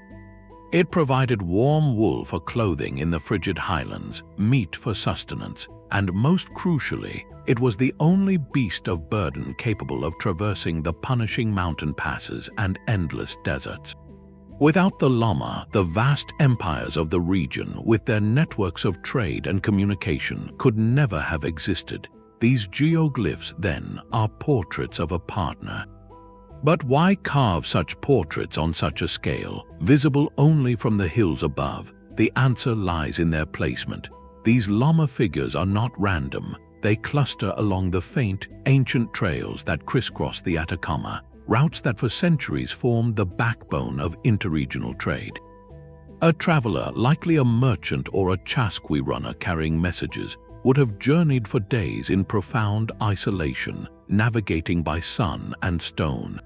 It provided warm wool for clothing in the frigid highlands, meat for sustenance, and most crucially, it was the only beast of burden capable of traversing the punishing mountain passes and endless deserts. Without the llama, the vast empires of the region, with their networks of trade and communication, could never have existed. These geoglyphs, then, are portraits of a partner. But why carve such portraits on such a scale, visible only from the hills above? The answer lies in their placement. These llama figures are not random. They cluster along the faint, ancient trails that crisscross the Atacama, routes that for centuries formed the backbone of interregional trade. A traveler, likely a merchant or a chasqui runner carrying messages, would have journeyed for days in profound isolation, navigating by sun and stone.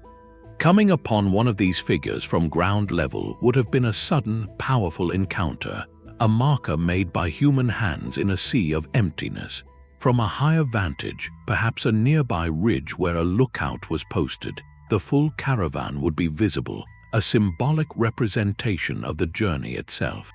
Coming upon one of these figures from ground level would have been a sudden, powerful encounter, a marker made by human hands in a sea of emptiness. From a higher vantage, perhaps a nearby ridge where a lookout was posted, the full caravan would be visible, a symbolic representation of the journey itself.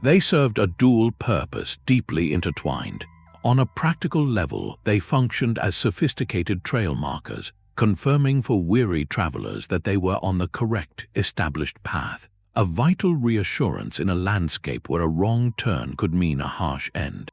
They served a dual purpose deeply intertwined. On a practical level, they functioned as sophisticated trail markers, confirming for weary travelers that they were on the correct, established path, a vital reassurance in a landscape where a wrong turn could mean a harsh end.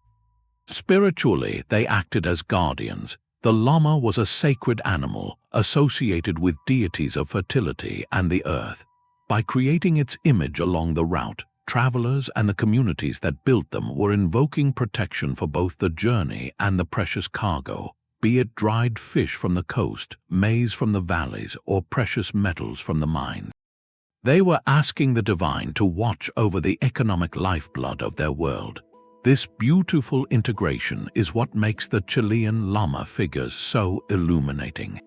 Spiritually, they acted as guardians. The llama was a sacred animal associated with deities of fertility and the earth. By creating its image along the route, travelers and the communities that built them were invoking protection for both the journey and the precious cargo, be it dried fish from the coast, maize from the valleys, or precious metals from the mines. They were asking the divine to watch over the economic lifeblood of their world. This beautiful integration is what makes the Chilean llama figures so illuminating.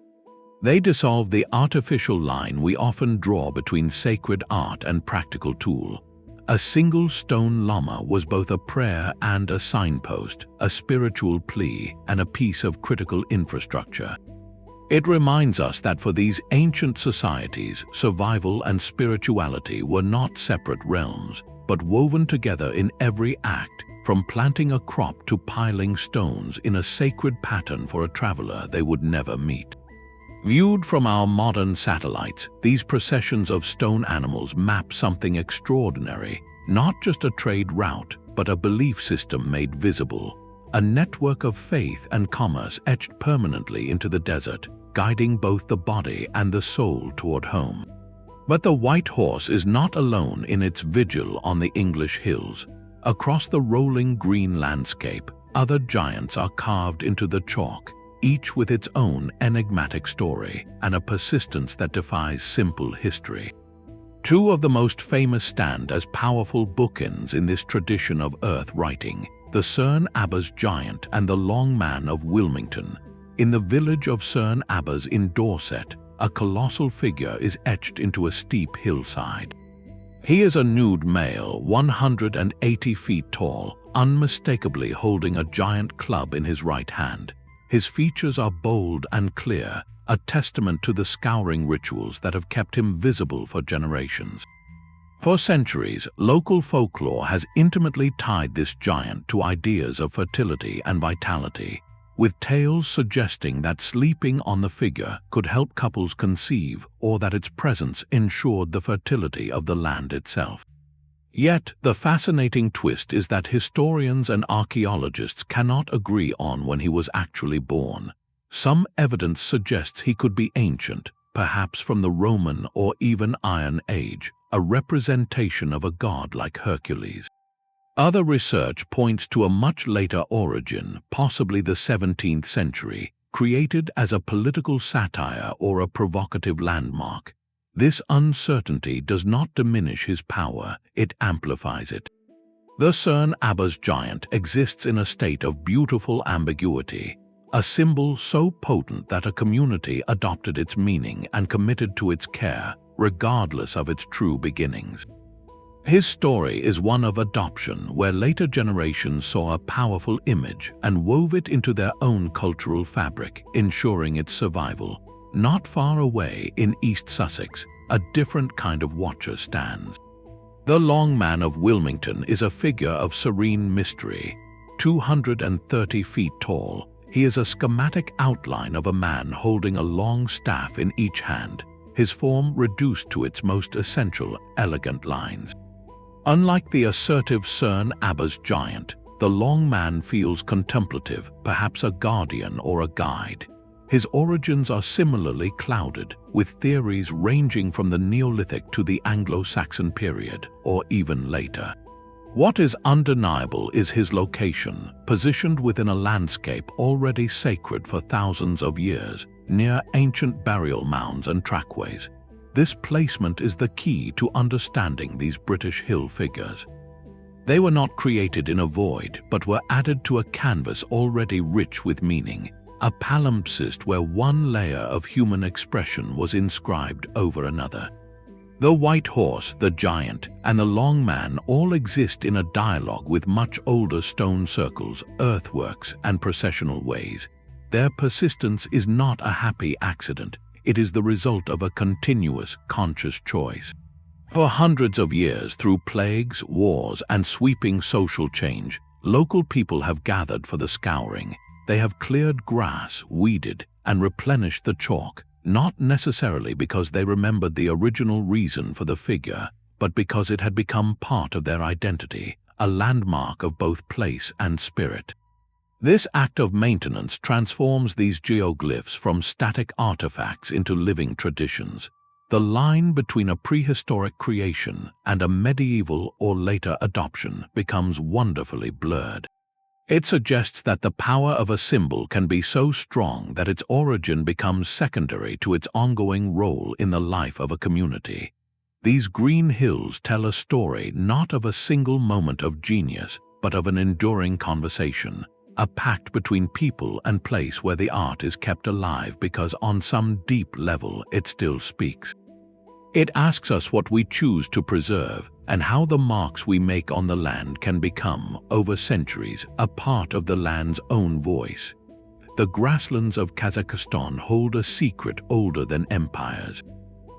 They dissolve the artificial line we often draw between sacred art and practical tool. A single stone llama was both a prayer and a signpost, a spiritual plea, and a piece of critical infrastructure. It reminds us that for these ancient societies, survival and spirituality were not separate realms, but woven together in every act, from planting a crop to piling stones in a sacred pattern for a traveler they would never meet. Viewed from our modern satellites, these processions of stone animals map something extraordinary, not just a trade route, but a belief system made visible, a network of faith and commerce etched permanently into the desert, guiding both the body and the soul toward home. But the white horse is not alone in its vigil on the English hills. Across the rolling green landscape, other giants are carved into the chalk, each with its own enigmatic story and a persistence that defies simple history. Two of the most famous stand as powerful bookends in this tradition of earth writing, the Cerne giant and the Long Man of Wilmington. In the village of Cerne Abbas in Dorset, a colossal figure is etched into a steep hillside. He is a nude male, 180 feet tall, unmistakably holding a giant club in his right hand. His features are bold and clear, a testament to the scouring rituals that have kept him visible for generations. For centuries, local folklore has intimately tied this giant to ideas of fertility and vitality, with tales suggesting that sleeping on the figure could help couples conceive or that its presence ensured the fertility of the land itself. Yet, the fascinating twist is that historians and archaeologists cannot agree on when he was actually born. Some evidence suggests he could be ancient, perhaps from the Roman or even Iron Age, a representation of a god like Hercules. Other research points to a much later origin, possibly the 17th century, created as a political satire or a provocative landmark. This uncertainty does not diminish his power, it amplifies it. The Cerne Abbas giant exists in a state of beautiful ambiguity, a symbol so potent that a community adopted its meaning and committed to its care, regardless of its true beginnings. His story is one of adoption, where later generations saw a powerful image and wove it into their own cultural fabric, ensuring its survival. Not far away in East Sussex, a different kind of watcher stands. The Long Man of Wilmington is a figure of serene mystery. 230 feet tall, he is a schematic outline of a man holding a long staff in each hand, his form reduced to its most essential, elegant lines. Unlike the assertive Cerne Abbas giant, the Long Man feels contemplative, perhaps a guardian or a guide. His origins are similarly clouded, with theories ranging from the Neolithic to the Anglo-Saxon period, or even later. What is undeniable is his location, positioned within a landscape already sacred for thousands of years, near ancient burial mounds and trackways. This placement is the key to understanding these British hill figures. They were not created in a void, but were added to a canvas already rich with meaning, a palimpsest where one layer of human expression was inscribed over another. The white horse, the giant, and the long man all exist in a dialogue with much older stone circles, earthworks, and processional ways. Their persistence is not a happy accident. It is the result of a continuous, conscious choice. For hundreds of years, through plagues, wars, and sweeping social change, local people have gathered for the scouring. They have cleared grass, weeded, and replenished the chalk, not necessarily because they remembered the original reason for the figure, but because it had become part of their identity, a landmark of both place and spirit. This act of maintenance transforms these geoglyphs from static artifacts into living traditions. The line between a prehistoric creation and a medieval or later adoption becomes wonderfully blurred. It suggests that the power of a symbol can be so strong that its origin becomes secondary to its ongoing role in the life of a community. These green hills tell a story not of a single moment of genius, but of an enduring conversation, a pact between people and place where the art is kept alive because on some deep level it still speaks. It asks us what we choose to preserve and how the marks we make on the land can become, over centuries, a part of the land's own voice. The grasslands of Kazakhstan hold a secret older than empires.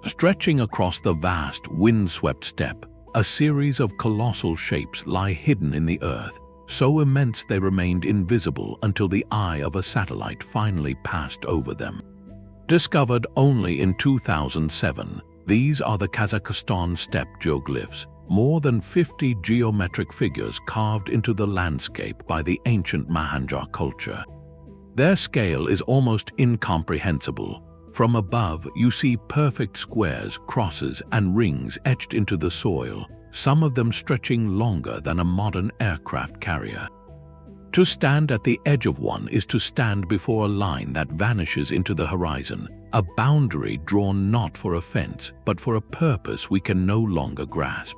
Stretching across the vast, wind-swept steppe, a series of colossal shapes lie hidden in the earth, so immense they remained invisible until the eye of a satellite finally passed over them. Discovered only in 2007, these are the Kazakhstan steppe geoglyphs, more than 50 geometric figures carved into the landscape by the ancient Mahanjar culture. Their scale is almost incomprehensible. From above, you see perfect squares, crosses, and rings etched into the soil, some of them stretching longer than a modern aircraft carrier. To stand at the edge of one is to stand before a line that vanishes into the horizon, a boundary drawn not for a fence, but for a purpose we can no longer grasp.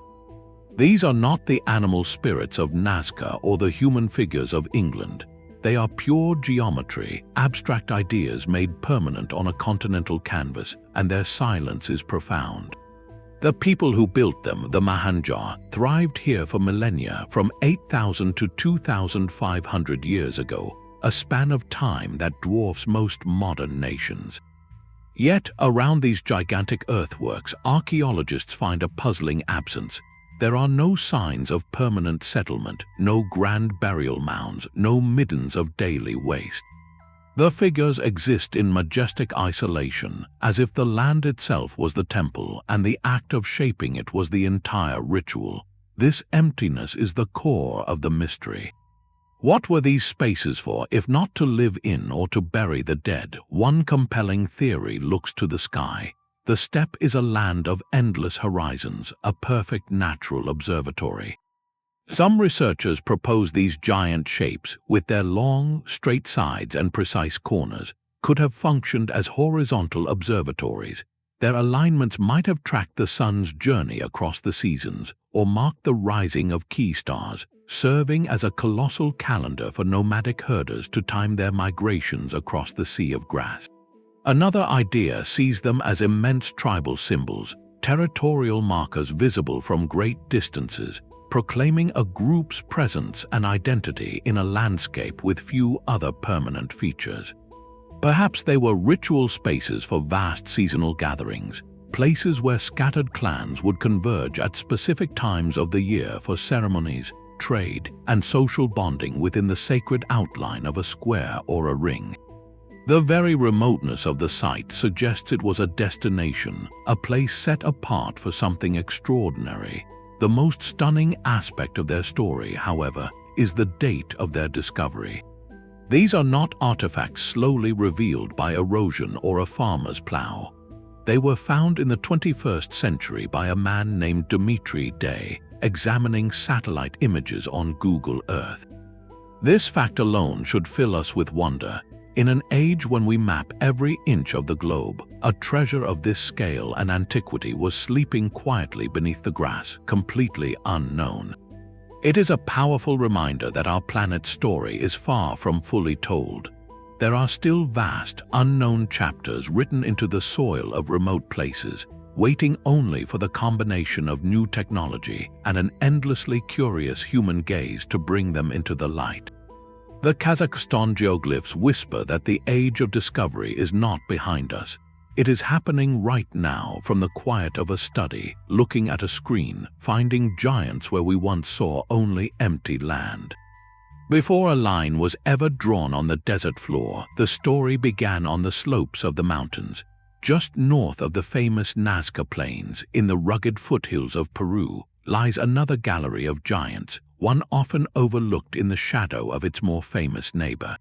These are not the animal spirits of Nazca or the human figures of England. They are pure geometry, abstract ideas made permanent on a continental canvas, and their silence is profound. The people who built them, the Mahanjar, thrived here for millennia, from 8,000 to 2,500 years ago, a span of time that dwarfs most modern nations. Yet, around these gigantic earthworks, archaeologists find a puzzling absence. There are no signs of permanent settlement, no grand burial mounds, no middens of daily waste. The figures exist in majestic isolation, as if the land itself was the temple and the act of shaping it was the entire ritual. This emptiness is the core of the mystery. What were these spaces for, if not to live in or to bury the dead? One compelling theory looks to the sky. The steppe is a land of endless horizons, a perfect natural observatory. Some researchers propose these giant shapes, with their long, straight sides and precise corners, could have functioned as horizontal observatories. Their alignments might have tracked the sun's journey across the seasons, or marked the rising of key stars, serving as a colossal calendar for nomadic herders to time their migrations across the sea of grass. Another idea sees them as immense tribal symbols, territorial markers visible from great distances, proclaiming a group's presence and identity in a landscape with few other permanent features. Perhaps they were ritual spaces for vast seasonal gatherings, places where scattered clans would converge at specific times of the year for ceremonies, trade, and social bonding within the sacred outline of a square or a ring. The very remoteness of the site suggests it was a destination, a place set apart for something extraordinary. The most stunning aspect of their story, however, is the date of their discovery. These are not artifacts slowly revealed by erosion or a farmer's plow. They were found in the 21st century by a man named Dmitry Day, examining satellite images on Google Earth. This fact alone should fill us with wonder. In an age when we map every inch of the globe, a treasure of this scale and antiquity was sleeping quietly beneath the grass, completely unknown. It is a powerful reminder that our planet's story is far from fully told. There are still vast, unknown chapters written into the soil of remote places, waiting only for the combination of new technology and an endlessly curious human gaze to bring them into the light. The Kazakhstan geoglyphs whisper that the age of discovery is not behind us. It is happening right now from the quiet of a study, looking at a screen, finding giants where we once saw only empty land. Before a line was ever drawn on the desert floor, the story began on the slopes of the mountains, just north of the famous Nazca Plains in the rugged foothills of Peru, lies another gallery of giants, one often overlooked in the shadow of its more famous neighbor.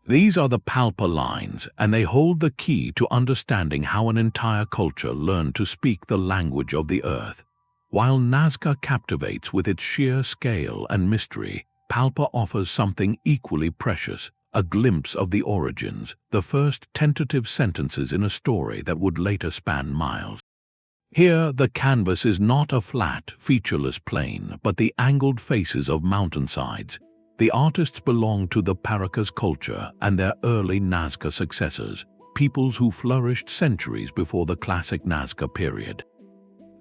These are the Palpa lines, and they hold the key to understanding how an entire culture learned to speak the language of the earth. While Nazca captivates with its sheer scale and mystery, Palpa offers something equally precious, a glimpse of the origins, the first tentative sentences in a story that would later span miles. Here, the canvas is not a flat, featureless plain, but the angled faces of mountainsides. The artists belong to the Paracas culture and their early Nazca successors, peoples who flourished centuries before the classic Nazca period.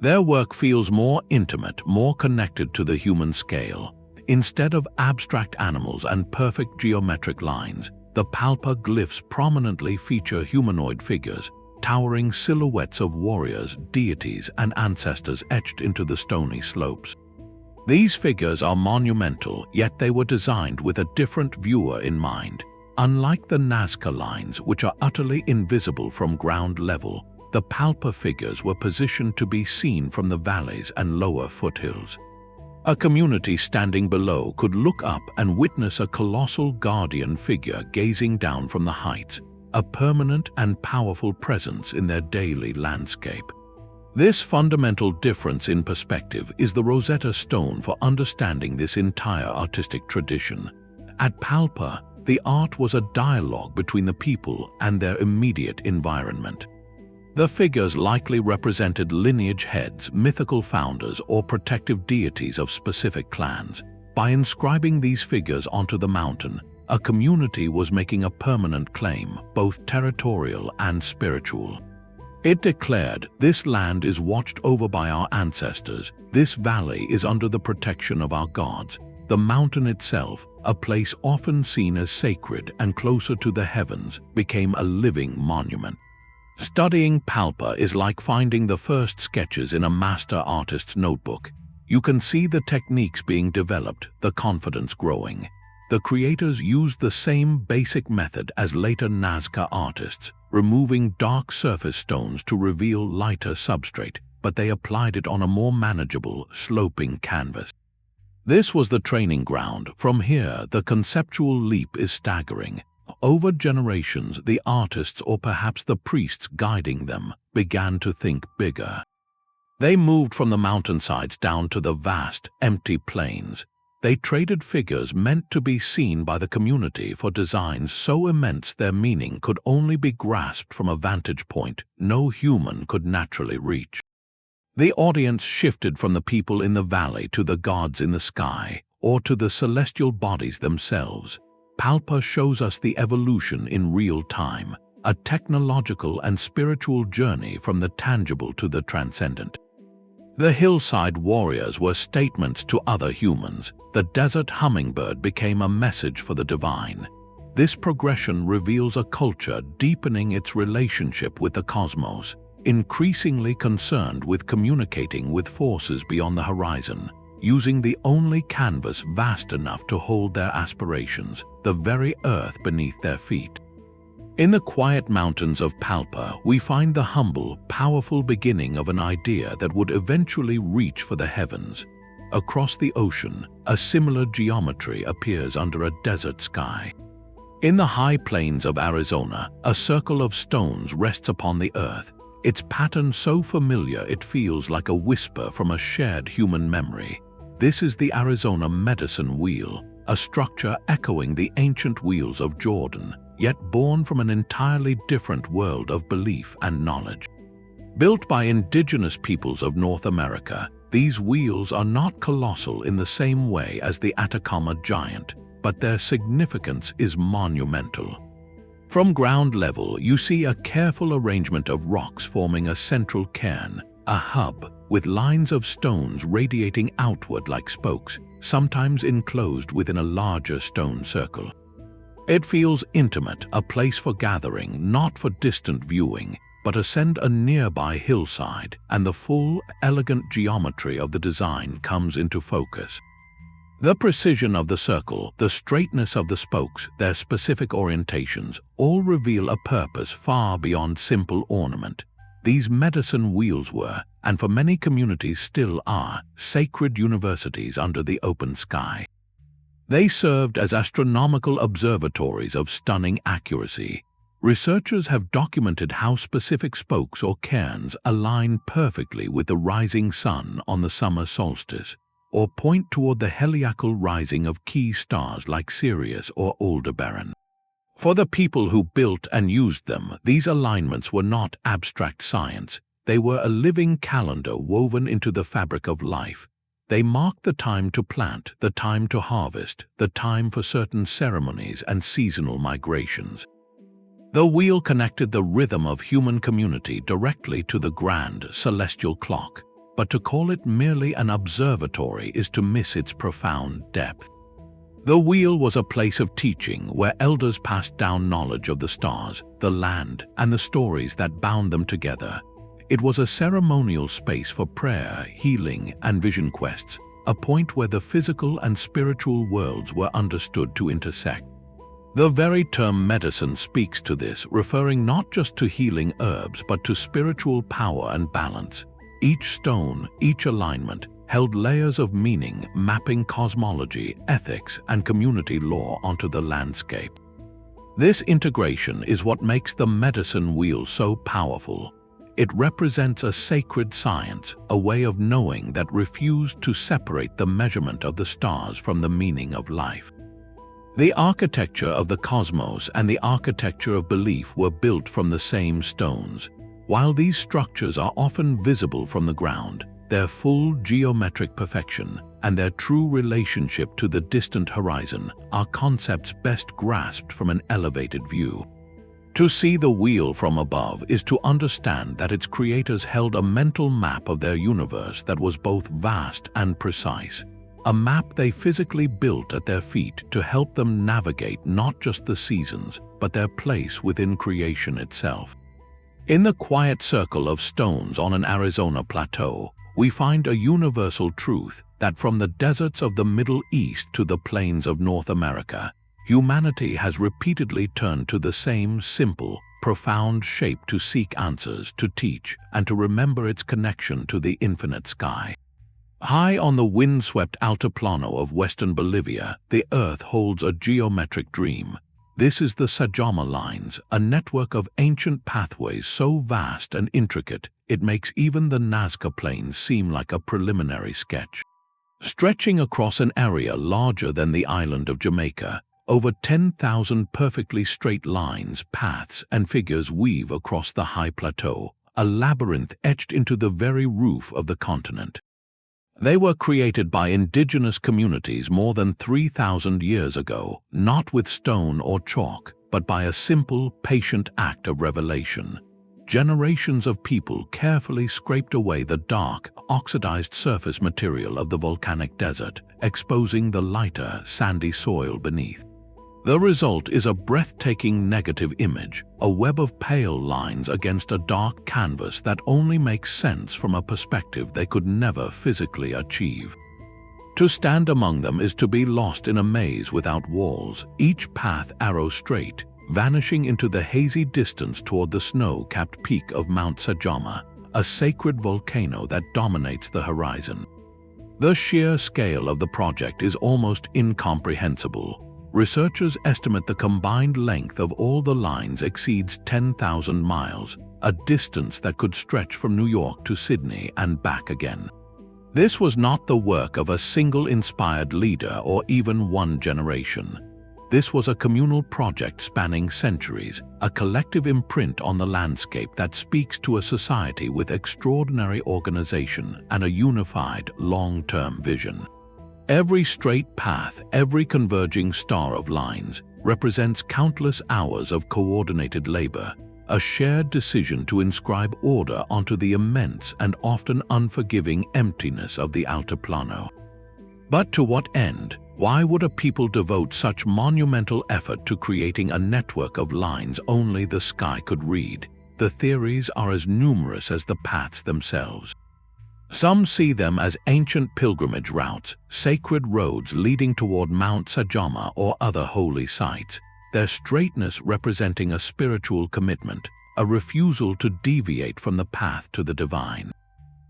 Their work feels more intimate, more connected to the human scale. Instead of abstract animals and perfect geometric lines, the Palpa glyphs prominently feature humanoid figures, towering silhouettes of warriors, deities, and ancestors etched into the stony slopes. These figures are monumental, yet they were designed with a different viewer in mind. Unlike the Nazca lines, which are utterly invisible from ground level, the Palpa figures were positioned to be seen from the valleys and lower foothills. A community standing below could look up and witness a colossal guardian figure gazing down from the heights, a permanent and powerful presence in their daily landscape. This fundamental difference in perspective is the Rosetta Stone for understanding this entire artistic tradition. At Palpa, the art was a dialogue between the people and their immediate environment. The figures likely represented lineage heads, mythical founders, or protective deities of specific clans. By inscribing these figures onto the mountain, a community was making a permanent claim, both territorial and spiritual. It declared, "This land is watched over by our ancestors. This valley is under the protection of our gods." The mountain itself, a place often seen as sacred and closer to the heavens, became a living monument. Studying Palpa is like finding the first sketches in a master artist's notebook. You can see the techniques being developed, the confidence growing. The creators used the same basic method as later Nazca artists, removing dark surface stones to reveal lighter substrate, but they applied it on a more manageable, sloping canvas. This was the training ground. From here, the conceptual leap is staggering. Over generations, the artists, or perhaps the priests guiding them, began to think bigger. They moved from the mountainsides down to the vast, empty plains. They traded figures meant to be seen by the community for designs so immense their meaning could only be grasped from a vantage point no human could naturally reach. The audience shifted from the people in the valley to the gods in the sky, or to the celestial bodies themselves. Palpa shows us the evolution in real time, a technological and spiritual journey from the tangible to the transcendent. The hillside warriors were statements to other humans. The desert hummingbird became a message for the divine. This progression reveals a culture deepening its relationship with the cosmos, increasingly concerned with communicating with forces beyond the horizon, using the only canvas vast enough to hold their aspirations, the very earth beneath their feet. In the quiet mountains of Palpa, we find the humble, powerful beginning of an idea that would eventually reach for the heavens. Across the ocean, a similar geometry appears under a desert sky. In the high plains of Arizona, a circle of stones rests upon the earth, its pattern so familiar it feels like a whisper from a shared human memory. This is the Arizona medicine wheel, a structure echoing the ancient wheels of Jordan, yet born from an entirely different world of belief and knowledge. Built by indigenous peoples of North America, these wheels are not colossal in the same way as the Atacama Giant, but their significance is monumental. From ground level, you see a careful arrangement of rocks forming a central cairn, a hub, with lines of stones radiating outward like spokes, sometimes enclosed within a larger stone circle. It feels intimate, a place for gathering, not for distant viewing, but ascend a nearby hillside, and the full, elegant geometry of the design comes into focus. The precision of the circle, the straightness of the spokes, their specific orientations, all reveal a purpose far beyond simple ornament. These medicine wheels were, and for many communities still are, sacred universities under the open sky. They served as astronomical observatories of stunning accuracy. Researchers have documented how specific spokes or cairns align perfectly with the rising sun on the summer solstice, or point toward the heliacal rising of key stars like Sirius or Aldebaran. For the people who built and used them, these alignments were not abstract science. They were a living calendar woven into the fabric of life. They marked the time to plant, the time to harvest, the time for certain ceremonies and seasonal migrations. The wheel connected the rhythm of human community directly to the grand celestial clock, but to call it merely an observatory is to miss its profound depth. The wheel was a place of teaching where elders passed down knowledge of the stars, the land, and the stories that bound them together. It was a ceremonial space for prayer, healing, and vision quests, a point where the physical and spiritual worlds were understood to intersect. The very term medicine speaks to this, referring not just to healing herbs but to spiritual power and balance. Each stone, each alignment, held layers of meaning, mapping cosmology, ethics, and community law onto the landscape. This integration is what makes the medicine wheel so powerful. It represents a sacred science, a way of knowing that refused to separate the measurement of the stars from the meaning of life. The architecture of the cosmos and the architecture of belief were built from the same stones. While these structures are often visible from the ground, their full geometric perfection and their true relationship to the distant horizon are concepts best grasped from an elevated view. To see the wheel from above is to understand that its creators held a mental map of their universe that was both vast and precise. A map they physically built at their feet to help them navigate not just the seasons, but their place within creation itself. In the quiet circle of stones on an Arizona plateau, we find a universal truth that from the deserts of the Middle East to the plains of North America, humanity has repeatedly turned to the same simple, profound shape to seek answers, to teach, and to remember its connection to the infinite sky. High on the wind-swept altiplano of western Bolivia, the Earth holds a geometric dream. This is the Sajama lines, a network of ancient pathways so vast and intricate it makes even the Nazca plains seem like a preliminary sketch. Stretching across an area larger than the island of Jamaica, over 10,000 perfectly straight lines, paths, and figures weave across the high plateau, a labyrinth etched into the very roof of the continent. They were created by indigenous communities more than 3,000 years ago, not with stone or chalk, but by a simple, patient act of revelation. Generations of people carefully scraped away the dark, oxidized surface material of the volcanic desert, exposing the lighter, sandy soil beneath. The result is a breathtaking negative image, a web of pale lines against a dark canvas that only makes sense from a perspective they could never physically achieve. To stand among them is to be lost in a maze without walls, each path arrow straight, vanishing into the hazy distance toward the snow-capped peak of Mount Sajama, a sacred volcano that dominates the horizon. The sheer scale of the project is almost incomprehensible. Researchers estimate the combined length of all the lines exceeds 10,000 miles, a distance that could stretch from New York to Sydney and back again. This was not the work of a single inspired leader or even one generation. This was a communal project spanning centuries, a collective imprint on the landscape that speaks to a society with extraordinary organization and a unified, long-term vision. Every straight path, every converging star of lines, represents countless hours of coordinated labor, a shared decision to inscribe order onto the immense and often unforgiving emptiness of the Altiplano. But to what end? Why would a people devote such monumental effort to creating a network of lines only the sky could read? The theories are as numerous as the paths themselves. Some see them as ancient pilgrimage routes, sacred roads leading toward Mount Sajama or other holy sites, their straightness representing a spiritual commitment, a refusal to deviate from the path to the divine.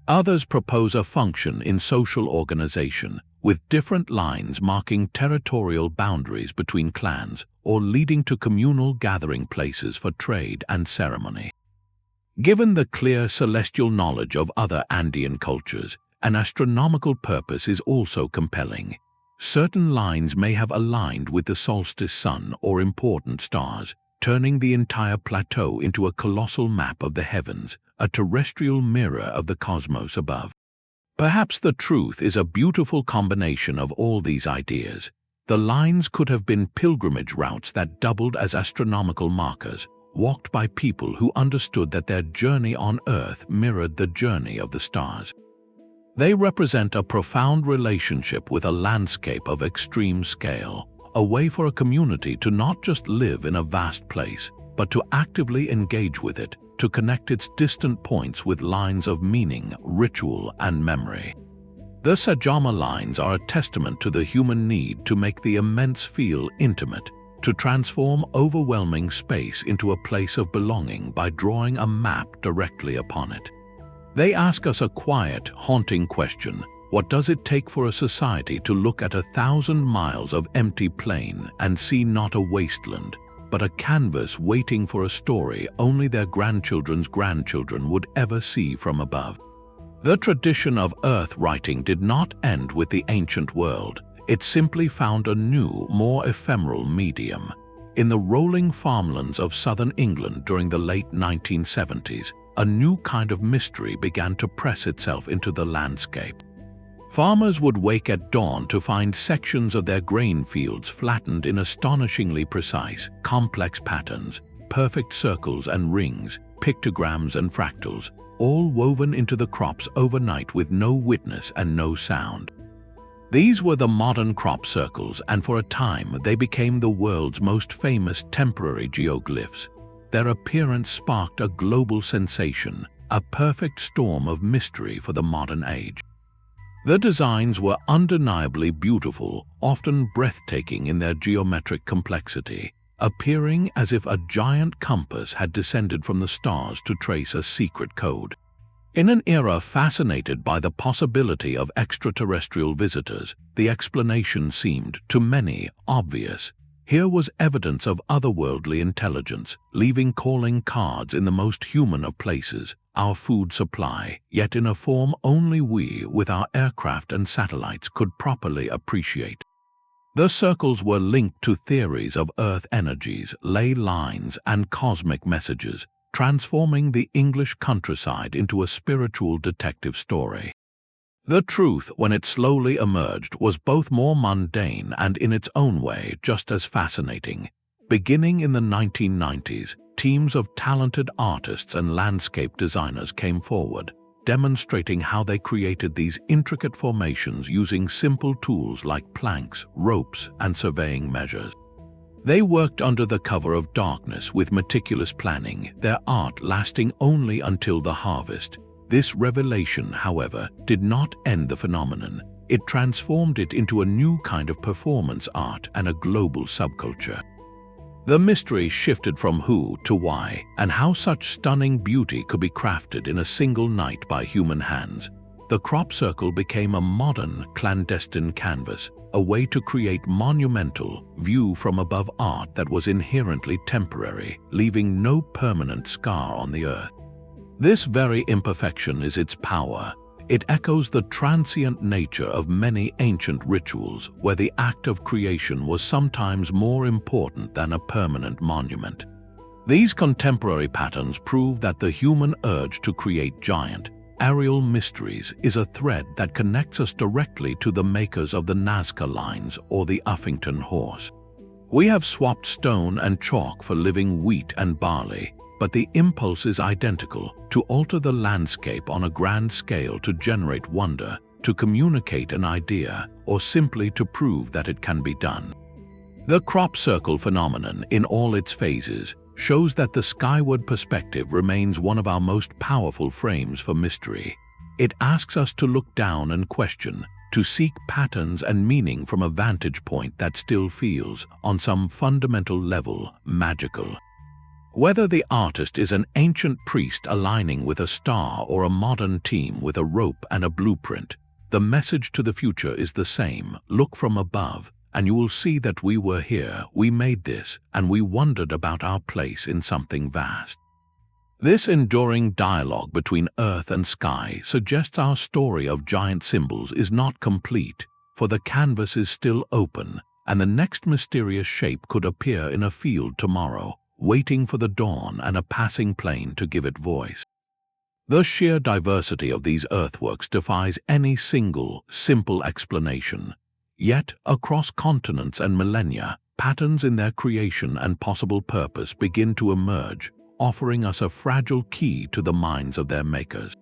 Others propose a function in social organization, with different lines marking territorial boundaries between clans or leading to communal gathering places for trade and ceremony. Given the clear celestial knowledge of other Andean cultures, an astronomical purpose is also compelling. Certain lines may have aligned with the solstice sun or important stars, turning the entire plateau into a colossal map of the heavens, a terrestrial mirror of the cosmos above. Perhaps the truth is a beautiful combination of all these ideas. The lines could have been pilgrimage routes that doubled as astronomical markers, walked by people who understood that their journey on Earth mirrored the journey of the stars. They represent a profound relationship with a landscape of extreme scale, a way for a community to not just live in a vast place, but to actively engage with it, to connect its distant points with lines of meaning, ritual, and memory. The Sajama lines are a testament to the human need to make the immense feel intimate, to transform overwhelming space into a place of belonging by drawing a map directly upon it. They ask us a quiet, haunting question: what does it take for a society to look at 1,000 miles of empty plain and see not a wasteland, but a canvas waiting for a story only their grandchildren's grandchildren would ever see from above? The tradition of earth writing did not end with the ancient world. It simply found a new, more ephemeral medium. In the rolling farmlands of southern England during the late 1970s, a new kind of mystery began to press itself into the landscape. Farmers would wake at dawn to find sections of their grain fields flattened in astonishingly precise, complex patterns, perfect circles and rings, pictograms and fractals, all woven into the crops overnight with no witness and no sound. These were the modern crop circles, and for a time they became the world's most famous temporary geoglyphs. Their appearance sparked a global sensation, a perfect storm of mystery for the modern age. The designs were undeniably beautiful, often breathtaking in their geometric complexity, appearing as if a giant compass had descended from the stars to trace a secret code. In an era fascinated by the possibility of extraterrestrial visitors, the explanation seemed, to many, obvious. Here was evidence of otherworldly intelligence, leaving calling cards in the most human of places, our food supply, yet in a form only we, with our aircraft and satellites, could properly appreciate. The circles were linked to theories of Earth energies, ley lines, and cosmic messages, transforming the English countryside into a spiritual detective story. The truth, when it slowly emerged, was both more mundane and in its own way just as fascinating. Beginning in the 1990s, teams of talented artists and landscape designers came forward, demonstrating how they created these intricate formations using simple tools like planks, ropes, and surveying measures. They worked under the cover of darkness with meticulous planning, their art lasting only until the harvest. This revelation, however, did not end the phenomenon. It transformed it into a new kind of performance art and a global subculture. The mystery shifted from who to why, and how such stunning beauty could be crafted in a single night by human hands. The crop circle became a modern, clandestine canvas, a way to create monumental, view-from-above art that was inherently temporary, leaving no permanent scar on the earth. This very imperfection is its power. It echoes the transient nature of many ancient rituals, where the act of creation was sometimes more important than a permanent monument. These contemporary patterns prove that the human urge to create giant, aerial mysteries is a thread that connects us directly to the makers of the Nazca lines or the Uffington horse. We have swapped stone and chalk for living wheat and barley, but the impulse is identical: to alter the landscape on a grand scale to generate wonder, to communicate an idea, or simply to prove that it can be done. The crop circle phenomenon, in all its phases, shows that the skyward perspective remains one of our most powerful frames for mystery. It asks us to look down and question, to seek patterns and meaning from a vantage point that still feels, on some fundamental level, magical. Whether the artist is an ancient priest aligning with a star or a modern team with a rope and a blueprint, the message to the future is the same. Look from above, and you will see that we were here, we made this, and we wondered about our place in something vast. This enduring dialogue between earth and sky suggests our story of giant symbols is not complete, for the canvas is still open, and the next mysterious shape could appear in a field tomorrow, waiting for the dawn and a passing plane to give it voice. The sheer diversity of these earthworks defies any single, simple explanation. Yet, across continents and millennia, patterns in their creation and possible purpose begin to emerge, offering us a fragile key to the minds of their makers.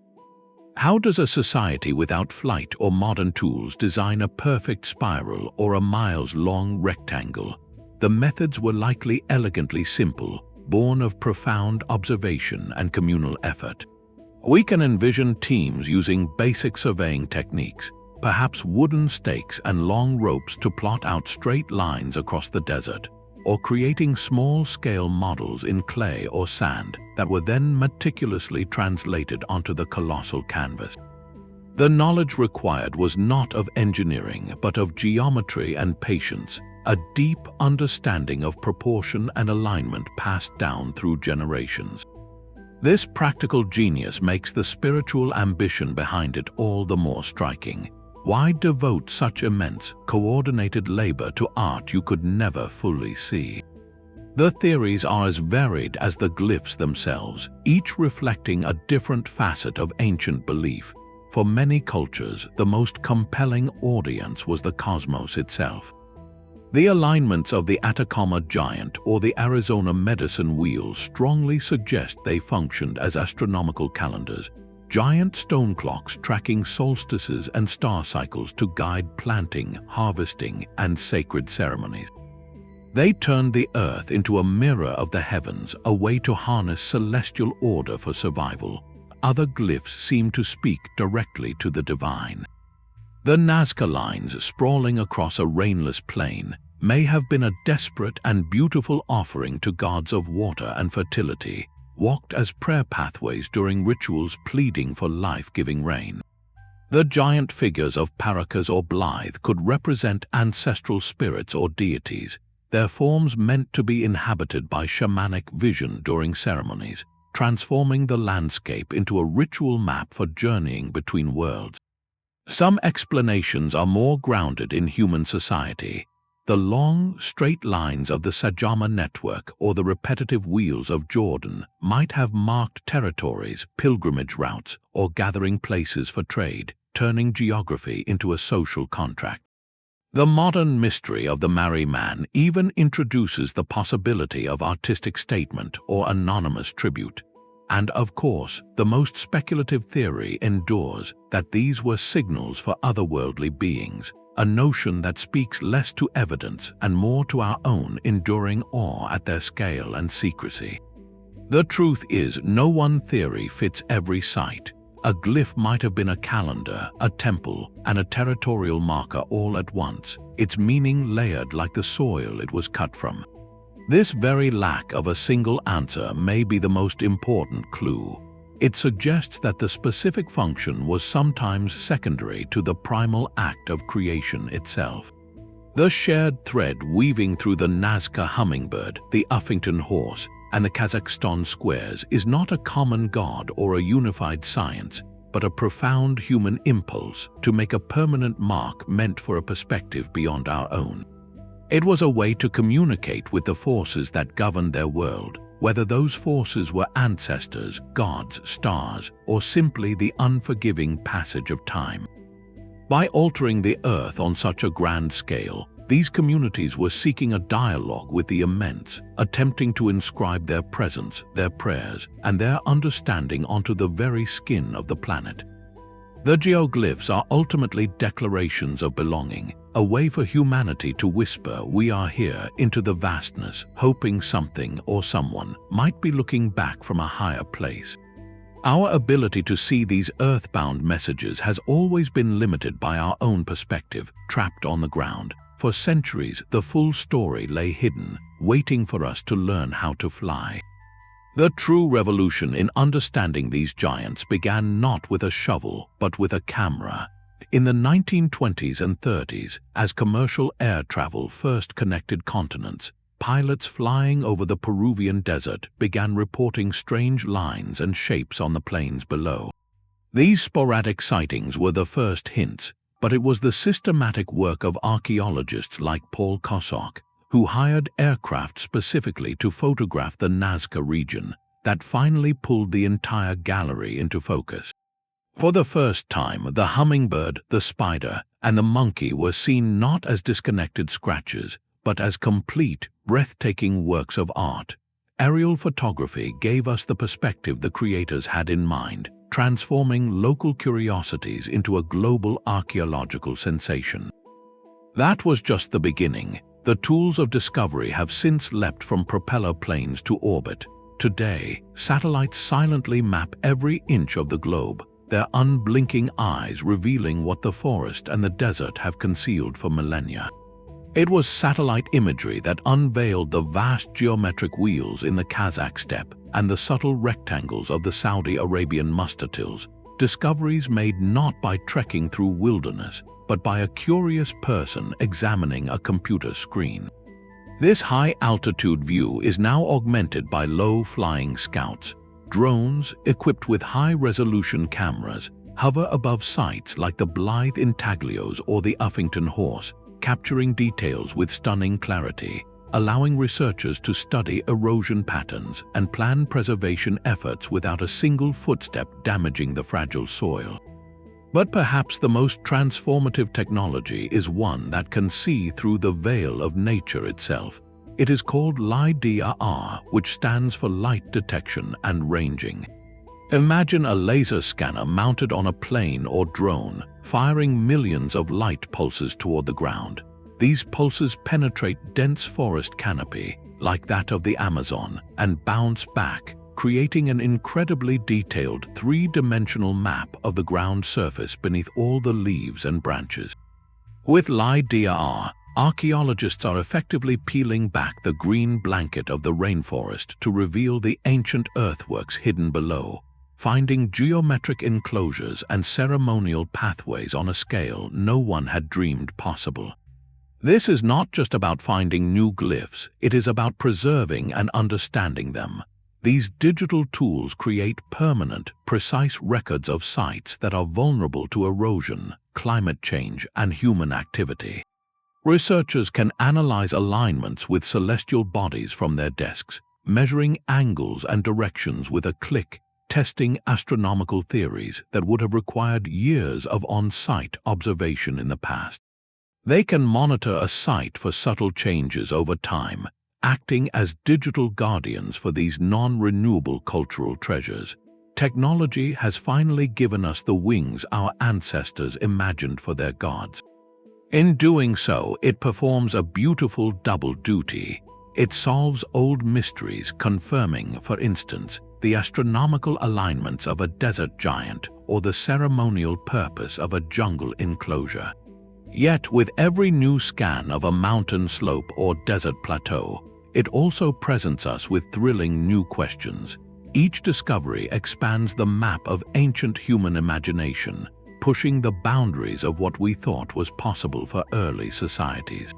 How does a society without flight or modern tools design a perfect spiral or a miles-long rectangle? The methods were likely elegantly simple, born of profound observation and communal effort. We can envision teams using basic surveying techniques, perhaps wooden stakes and long ropes to plot out straight lines across the desert, or creating small-scale models in clay or sand that were then meticulously translated onto the colossal canvas. The knowledge required was not of engineering, but of geometry and patience, a deep understanding of proportion and alignment passed down through generations. This practical genius makes the spiritual ambition behind it all the more striking. Why devote such immense, coordinated labor to art you could never fully see? The theories are as varied as the glyphs themselves, each reflecting a different facet of ancient belief. For many cultures, the most compelling audience was the cosmos itself. The alignments of the Atacama Giant or the Arizona medicine wheel strongly suggest they functioned as astronomical calendars, giant stone clocks tracking solstices and star cycles to guide planting, harvesting, and sacred ceremonies. They turned the earth into a mirror of the heavens, a way to harness celestial order for survival. Other glyphs seem to speak directly to the divine. The Nazca lines sprawling across a rainless plain may have been a desperate and beautiful offering to gods of water and fertility, walked as prayer pathways during rituals pleading for life-giving rain. The giant figures of Paracas or Blythe could represent ancestral spirits or deities, their forms meant to be inhabited by shamanic vision during ceremonies, transforming the landscape into a ritual map for journeying between worlds. Some explanations are more grounded in human society. The long, straight lines of the Sajama network or the repetitive wheels of Jordan might have marked territories, pilgrimage routes, or gathering places for trade, turning geography into a social contract. The modern mystery of the Marree man even introduces the possibility of artistic statement or anonymous tribute. And of course, the most speculative theory endures that these were signals for otherworldly beings, a notion that speaks less to evidence and more to our own enduring awe at their scale and secrecy. The truth is, no one theory fits every site. A glyph might have been a calendar, a temple, and a territorial marker all at once, its meaning layered like the soil it was cut from. This very lack of a single answer may be the most important clue. It suggests that the specific function was sometimes secondary to the primal act of creation itself. The shared thread weaving through the Nazca hummingbird, the Uffington horse, and the Kazakhstan squares is not a common god or a unified science, but a profound human impulse to make a permanent mark meant for a perspective beyond our own. It was a way to communicate with the forces that governed their world, whether those forces were ancestors, gods, stars, or simply the unforgiving passage of time. By altering the earth on such a grand scale, these communities were seeking a dialogue with the immense, attempting to inscribe their presence, their prayers, and their understanding onto the very skin of the planet. The geoglyphs are ultimately declarations of belonging, a way for humanity to whisper "we are here" into the vastness, hoping something or someone might be looking back from a higher place. Our ability to see these earthbound messages has always been limited by our own perspective, trapped on the ground. For centuries, the full story lay hidden, waiting for us to learn how to fly. The true revolution in understanding these giants began not with a shovel, but with a camera. In the 1920s and 30s, as commercial air travel first connected continents, pilots flying over the Peruvian desert began reporting strange lines and shapes on the plains below. These sporadic sightings were the first hints, but it was the systematic work of archaeologists like Paul Kosok, who hired aircraft specifically to photograph the Nazca region, that finally pulled the entire gallery into focus. For the first time, the hummingbird, the spider, and the monkey were seen not as disconnected scratches, but as complete, breathtaking works of art. Aerial photography gave us the perspective the creators had in mind, transforming local curiosities into a global archaeological sensation. That was just the beginning. The tools of discovery have since leapt from propeller planes to orbit. Today, satellites silently map every inch of the globe, their unblinking eyes revealing what the forest and the desert have concealed for millennia. It was satellite imagery that unveiled the vast geometric wheels in the Kazakh steppe and the subtle rectangles of the Saudi Arabian Mustatils, discoveries made not by trekking through wilderness, but by a curious person examining a computer screen. This high-altitude view is now augmented by low-flying scouts. Drones, equipped with high-resolution cameras, hover above sites like the Blythe Intaglios or the Uffington horse, capturing details with stunning clarity, allowing researchers to study erosion patterns and plan preservation efforts without a single footstep damaging the fragile soil. But perhaps the most transformative technology is one that can see through the veil of nature itself. It is called LIDAR, which stands for light detection and ranging. Imagine a laser scanner mounted on a plane or drone, firing millions of light pulses toward the ground. These pulses penetrate dense forest canopy, like that of the Amazon, and bounce back, creating an incredibly detailed three-dimensional map of the ground surface beneath all the leaves and branches. With LIDAR, archaeologists are effectively peeling back the green blanket of the rainforest to reveal the ancient earthworks hidden below, finding geometric enclosures and ceremonial pathways on a scale no one had dreamed possible. This is not just about finding new glyphs, it is about preserving and understanding them. These digital tools create permanent, precise records of sites that are vulnerable to erosion, climate change, and human activity. Researchers can analyze alignments with celestial bodies from their desks, measuring angles and directions with a click, testing astronomical theories that would have required years of on-site observation in the past. They can monitor a site for subtle changes over time, acting as digital guardians for these non-renewable cultural treasures. Technology has finally given us the wings our ancestors imagined for their gods. In doing so, it performs a beautiful double duty. It solves old mysteries, confirming, for instance, the astronomical alignments of a desert giant or the ceremonial purpose of a jungle enclosure. Yet, with every new scan of a mountain slope or desert plateau, it also presents us with thrilling new questions. Each discovery expands the map of ancient human imagination, pushing the boundaries of what we thought was possible for early societies.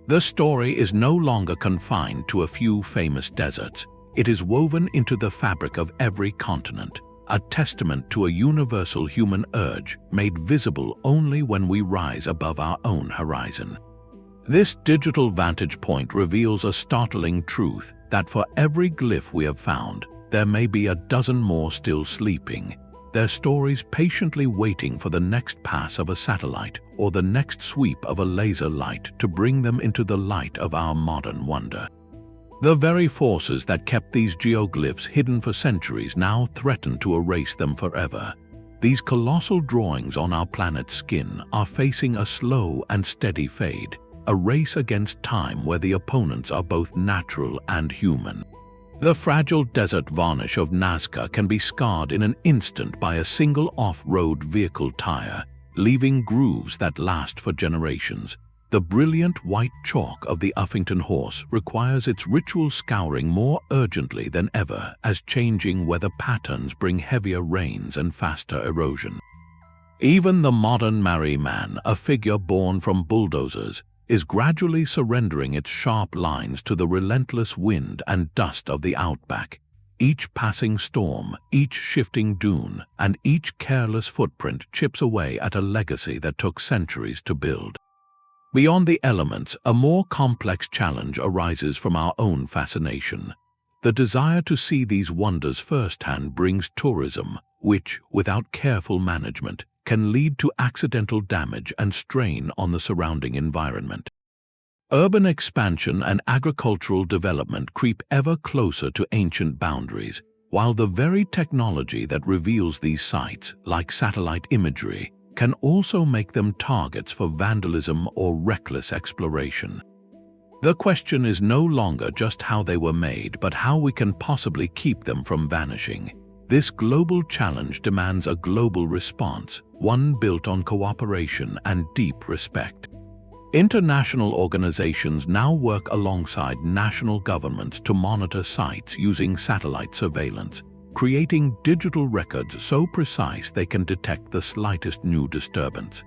The story is no longer confined to a few famous deserts. It is woven into the fabric of every continent, a testament to a universal human urge made visible only when we rise above our own horizon. This digital vantage point reveals a startling truth that for every glyph we have found, there may be a dozen more still sleeping, their stories patiently waiting for the next pass of a satellite or the next sweep of a laser light to bring them into the light of our modern wonder. The very forces that kept these geoglyphs hidden for centuries now threaten to erase them forever. These colossal drawings on our planet's skin are facing a slow and steady fade, a race against time where the opponents are both natural and human. The fragile desert varnish of Nazca can be scarred in an instant by a single off-road vehicle tire, leaving grooves that last for generations. The brilliant white chalk of the Uffington horse requires its ritual scouring more urgently than ever as changing weather patterns bring heavier rains and faster erosion. Even the modern Marree man, a figure born from bulldozers, is gradually surrendering its sharp lines to the relentless wind and dust of the outback. Each passing storm, each shifting dune, and each careless footprint chips away at a legacy that took centuries to build. Beyond the elements, a more complex challenge arises from our own fascination. The desire to see these wonders firsthand brings tourism, which, without careful management, can lead to accidental damage and strain on the surrounding environment. Urban expansion and agricultural development creep ever closer to ancient boundaries, while the very technology that reveals these sites, like satellite imagery, can also make them targets for vandalism or reckless exploration. The question is no longer just how they were made, but how we can possibly keep them from vanishing. This global challenge demands a global response, one built on cooperation and deep respect. International organizations now work alongside national governments to monitor sites using satellite surveillance, creating digital records so precise they can detect the slightest new disturbance.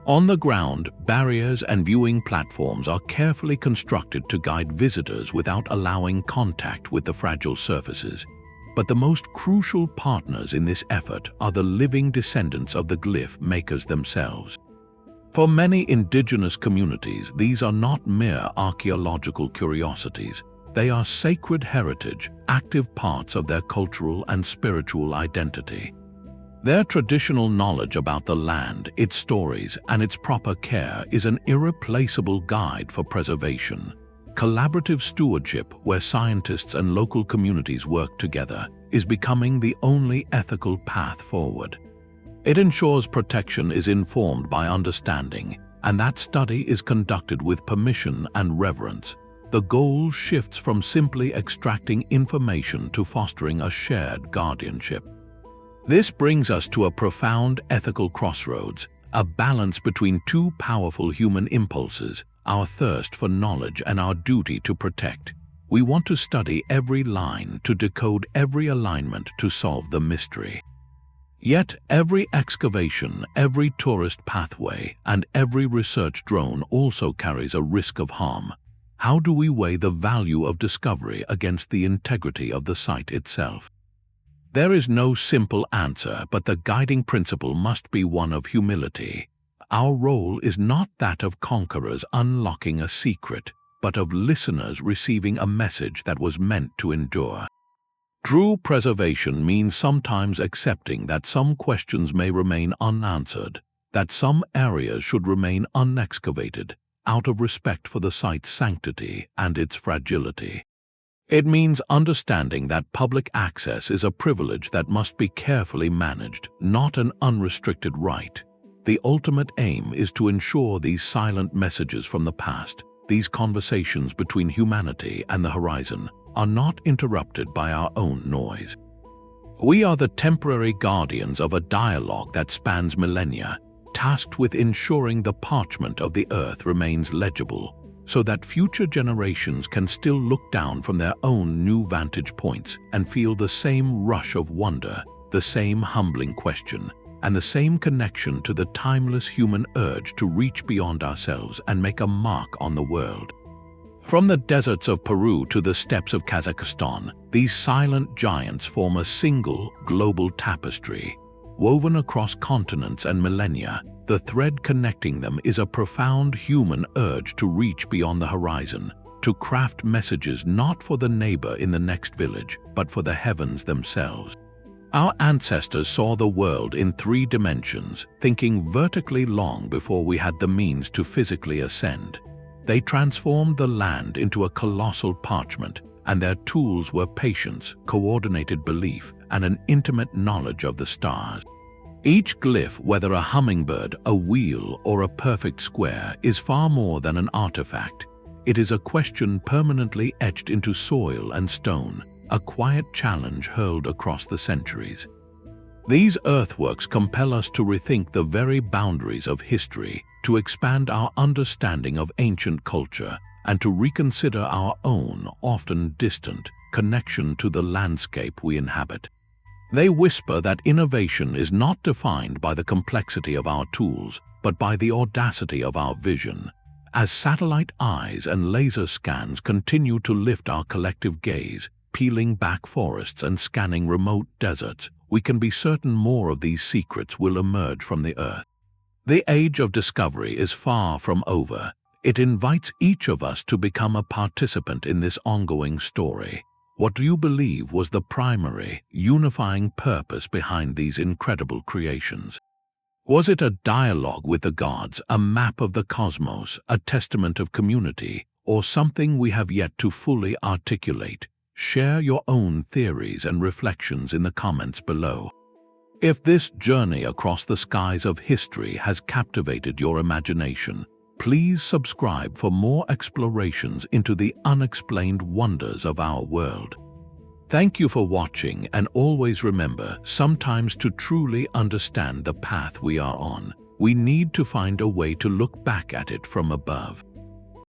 On the ground, barriers and viewing platforms are carefully constructed to guide visitors without allowing contact with the fragile surfaces. But the most crucial partners in this effort are the living descendants of the glyph makers themselves. For many indigenous communities, these are not mere archaeological curiosities. They are sacred heritage, active parts of their cultural and spiritual identity. Their traditional knowledge about the land, its stories, and its proper care is an irreplaceable guide for preservation. Collaborative stewardship, where scientists and local communities work together, is becoming the only ethical path forward. It ensures protection is informed by understanding, and that study is conducted with permission and reverence. The goal shifts from simply extracting information to fostering a shared guardianship. This brings us to a profound ethical crossroads, a balance between two powerful human impulses, our thirst for knowledge and our duty to protect. We want to study every line, to decode every alignment, to solve the mystery. Yet every excavation, every tourist pathway, and every research drone also carries a risk of harm. How do we weigh the value of discovery against the integrity of the site itself? There is no simple answer, but the guiding principle must be one of humility. Our role is not that of conquerors unlocking a secret, but of listeners receiving a message that was meant to endure. True preservation means sometimes accepting that some questions may remain unanswered, that some areas should remain unexcavated, out of respect for the site's sanctity and its fragility. It means understanding that public access is a privilege that must be carefully managed, not an unrestricted right. The ultimate aim is to ensure these silent messages from the past, these conversations between humanity and the horizon, are not interrupted by our own noise. We are the temporary guardians of a dialogue that spans millennia, tasked with ensuring the parchment of the earth remains legible, so that future generations can still look down from their own new vantage points and feel the same rush of wonder, the same humbling question, and the same connection to the timeless human urge to reach beyond ourselves and make a mark on the world. From the deserts of Peru to the steppes of Kazakhstan, these silent giants form a single, global tapestry. Woven across continents and millennia, the thread connecting them is a profound human urge to reach beyond the horizon, to craft messages not for the neighbor in the next village, but for the heavens themselves. Our ancestors saw the world in 3 dimensions, thinking vertically long before we had the means to physically ascend. They transformed the land into a colossal parchment, and their tools were patience, coordinated belief, and an intimate knowledge of the stars. Each glyph, whether a hummingbird, a wheel, or a perfect square, is far more than an artifact. It is a question permanently etched into soil and stone, a quiet challenge hurled across the centuries. These earthworks compel us to rethink the very boundaries of history, to expand our understanding of ancient culture and to reconsider our own, often distant, connection to the landscape we inhabit. They whisper that innovation is not defined by the complexity of our tools, but by the audacity of our vision. As satellite eyes and laser scans continue to lift our collective gaze, peeling back forests and scanning remote deserts, we can be certain more of these secrets will emerge from the earth. The age of discovery is far from over. It invites each of us to become a participant in this ongoing story. What do you believe was the primary, unifying purpose behind these incredible creations? Was it a dialogue with the gods, a map of the cosmos, a testament of community, or something we have yet to fully articulate? Share your own theories and reflections in the comments below. If this journey across the skies of history has captivated your imagination, please subscribe for more explorations into the unexplained wonders of our world. Thank you for watching, and always remember, sometimes to truly understand the path we are on, we need to find a way to look back at it from above.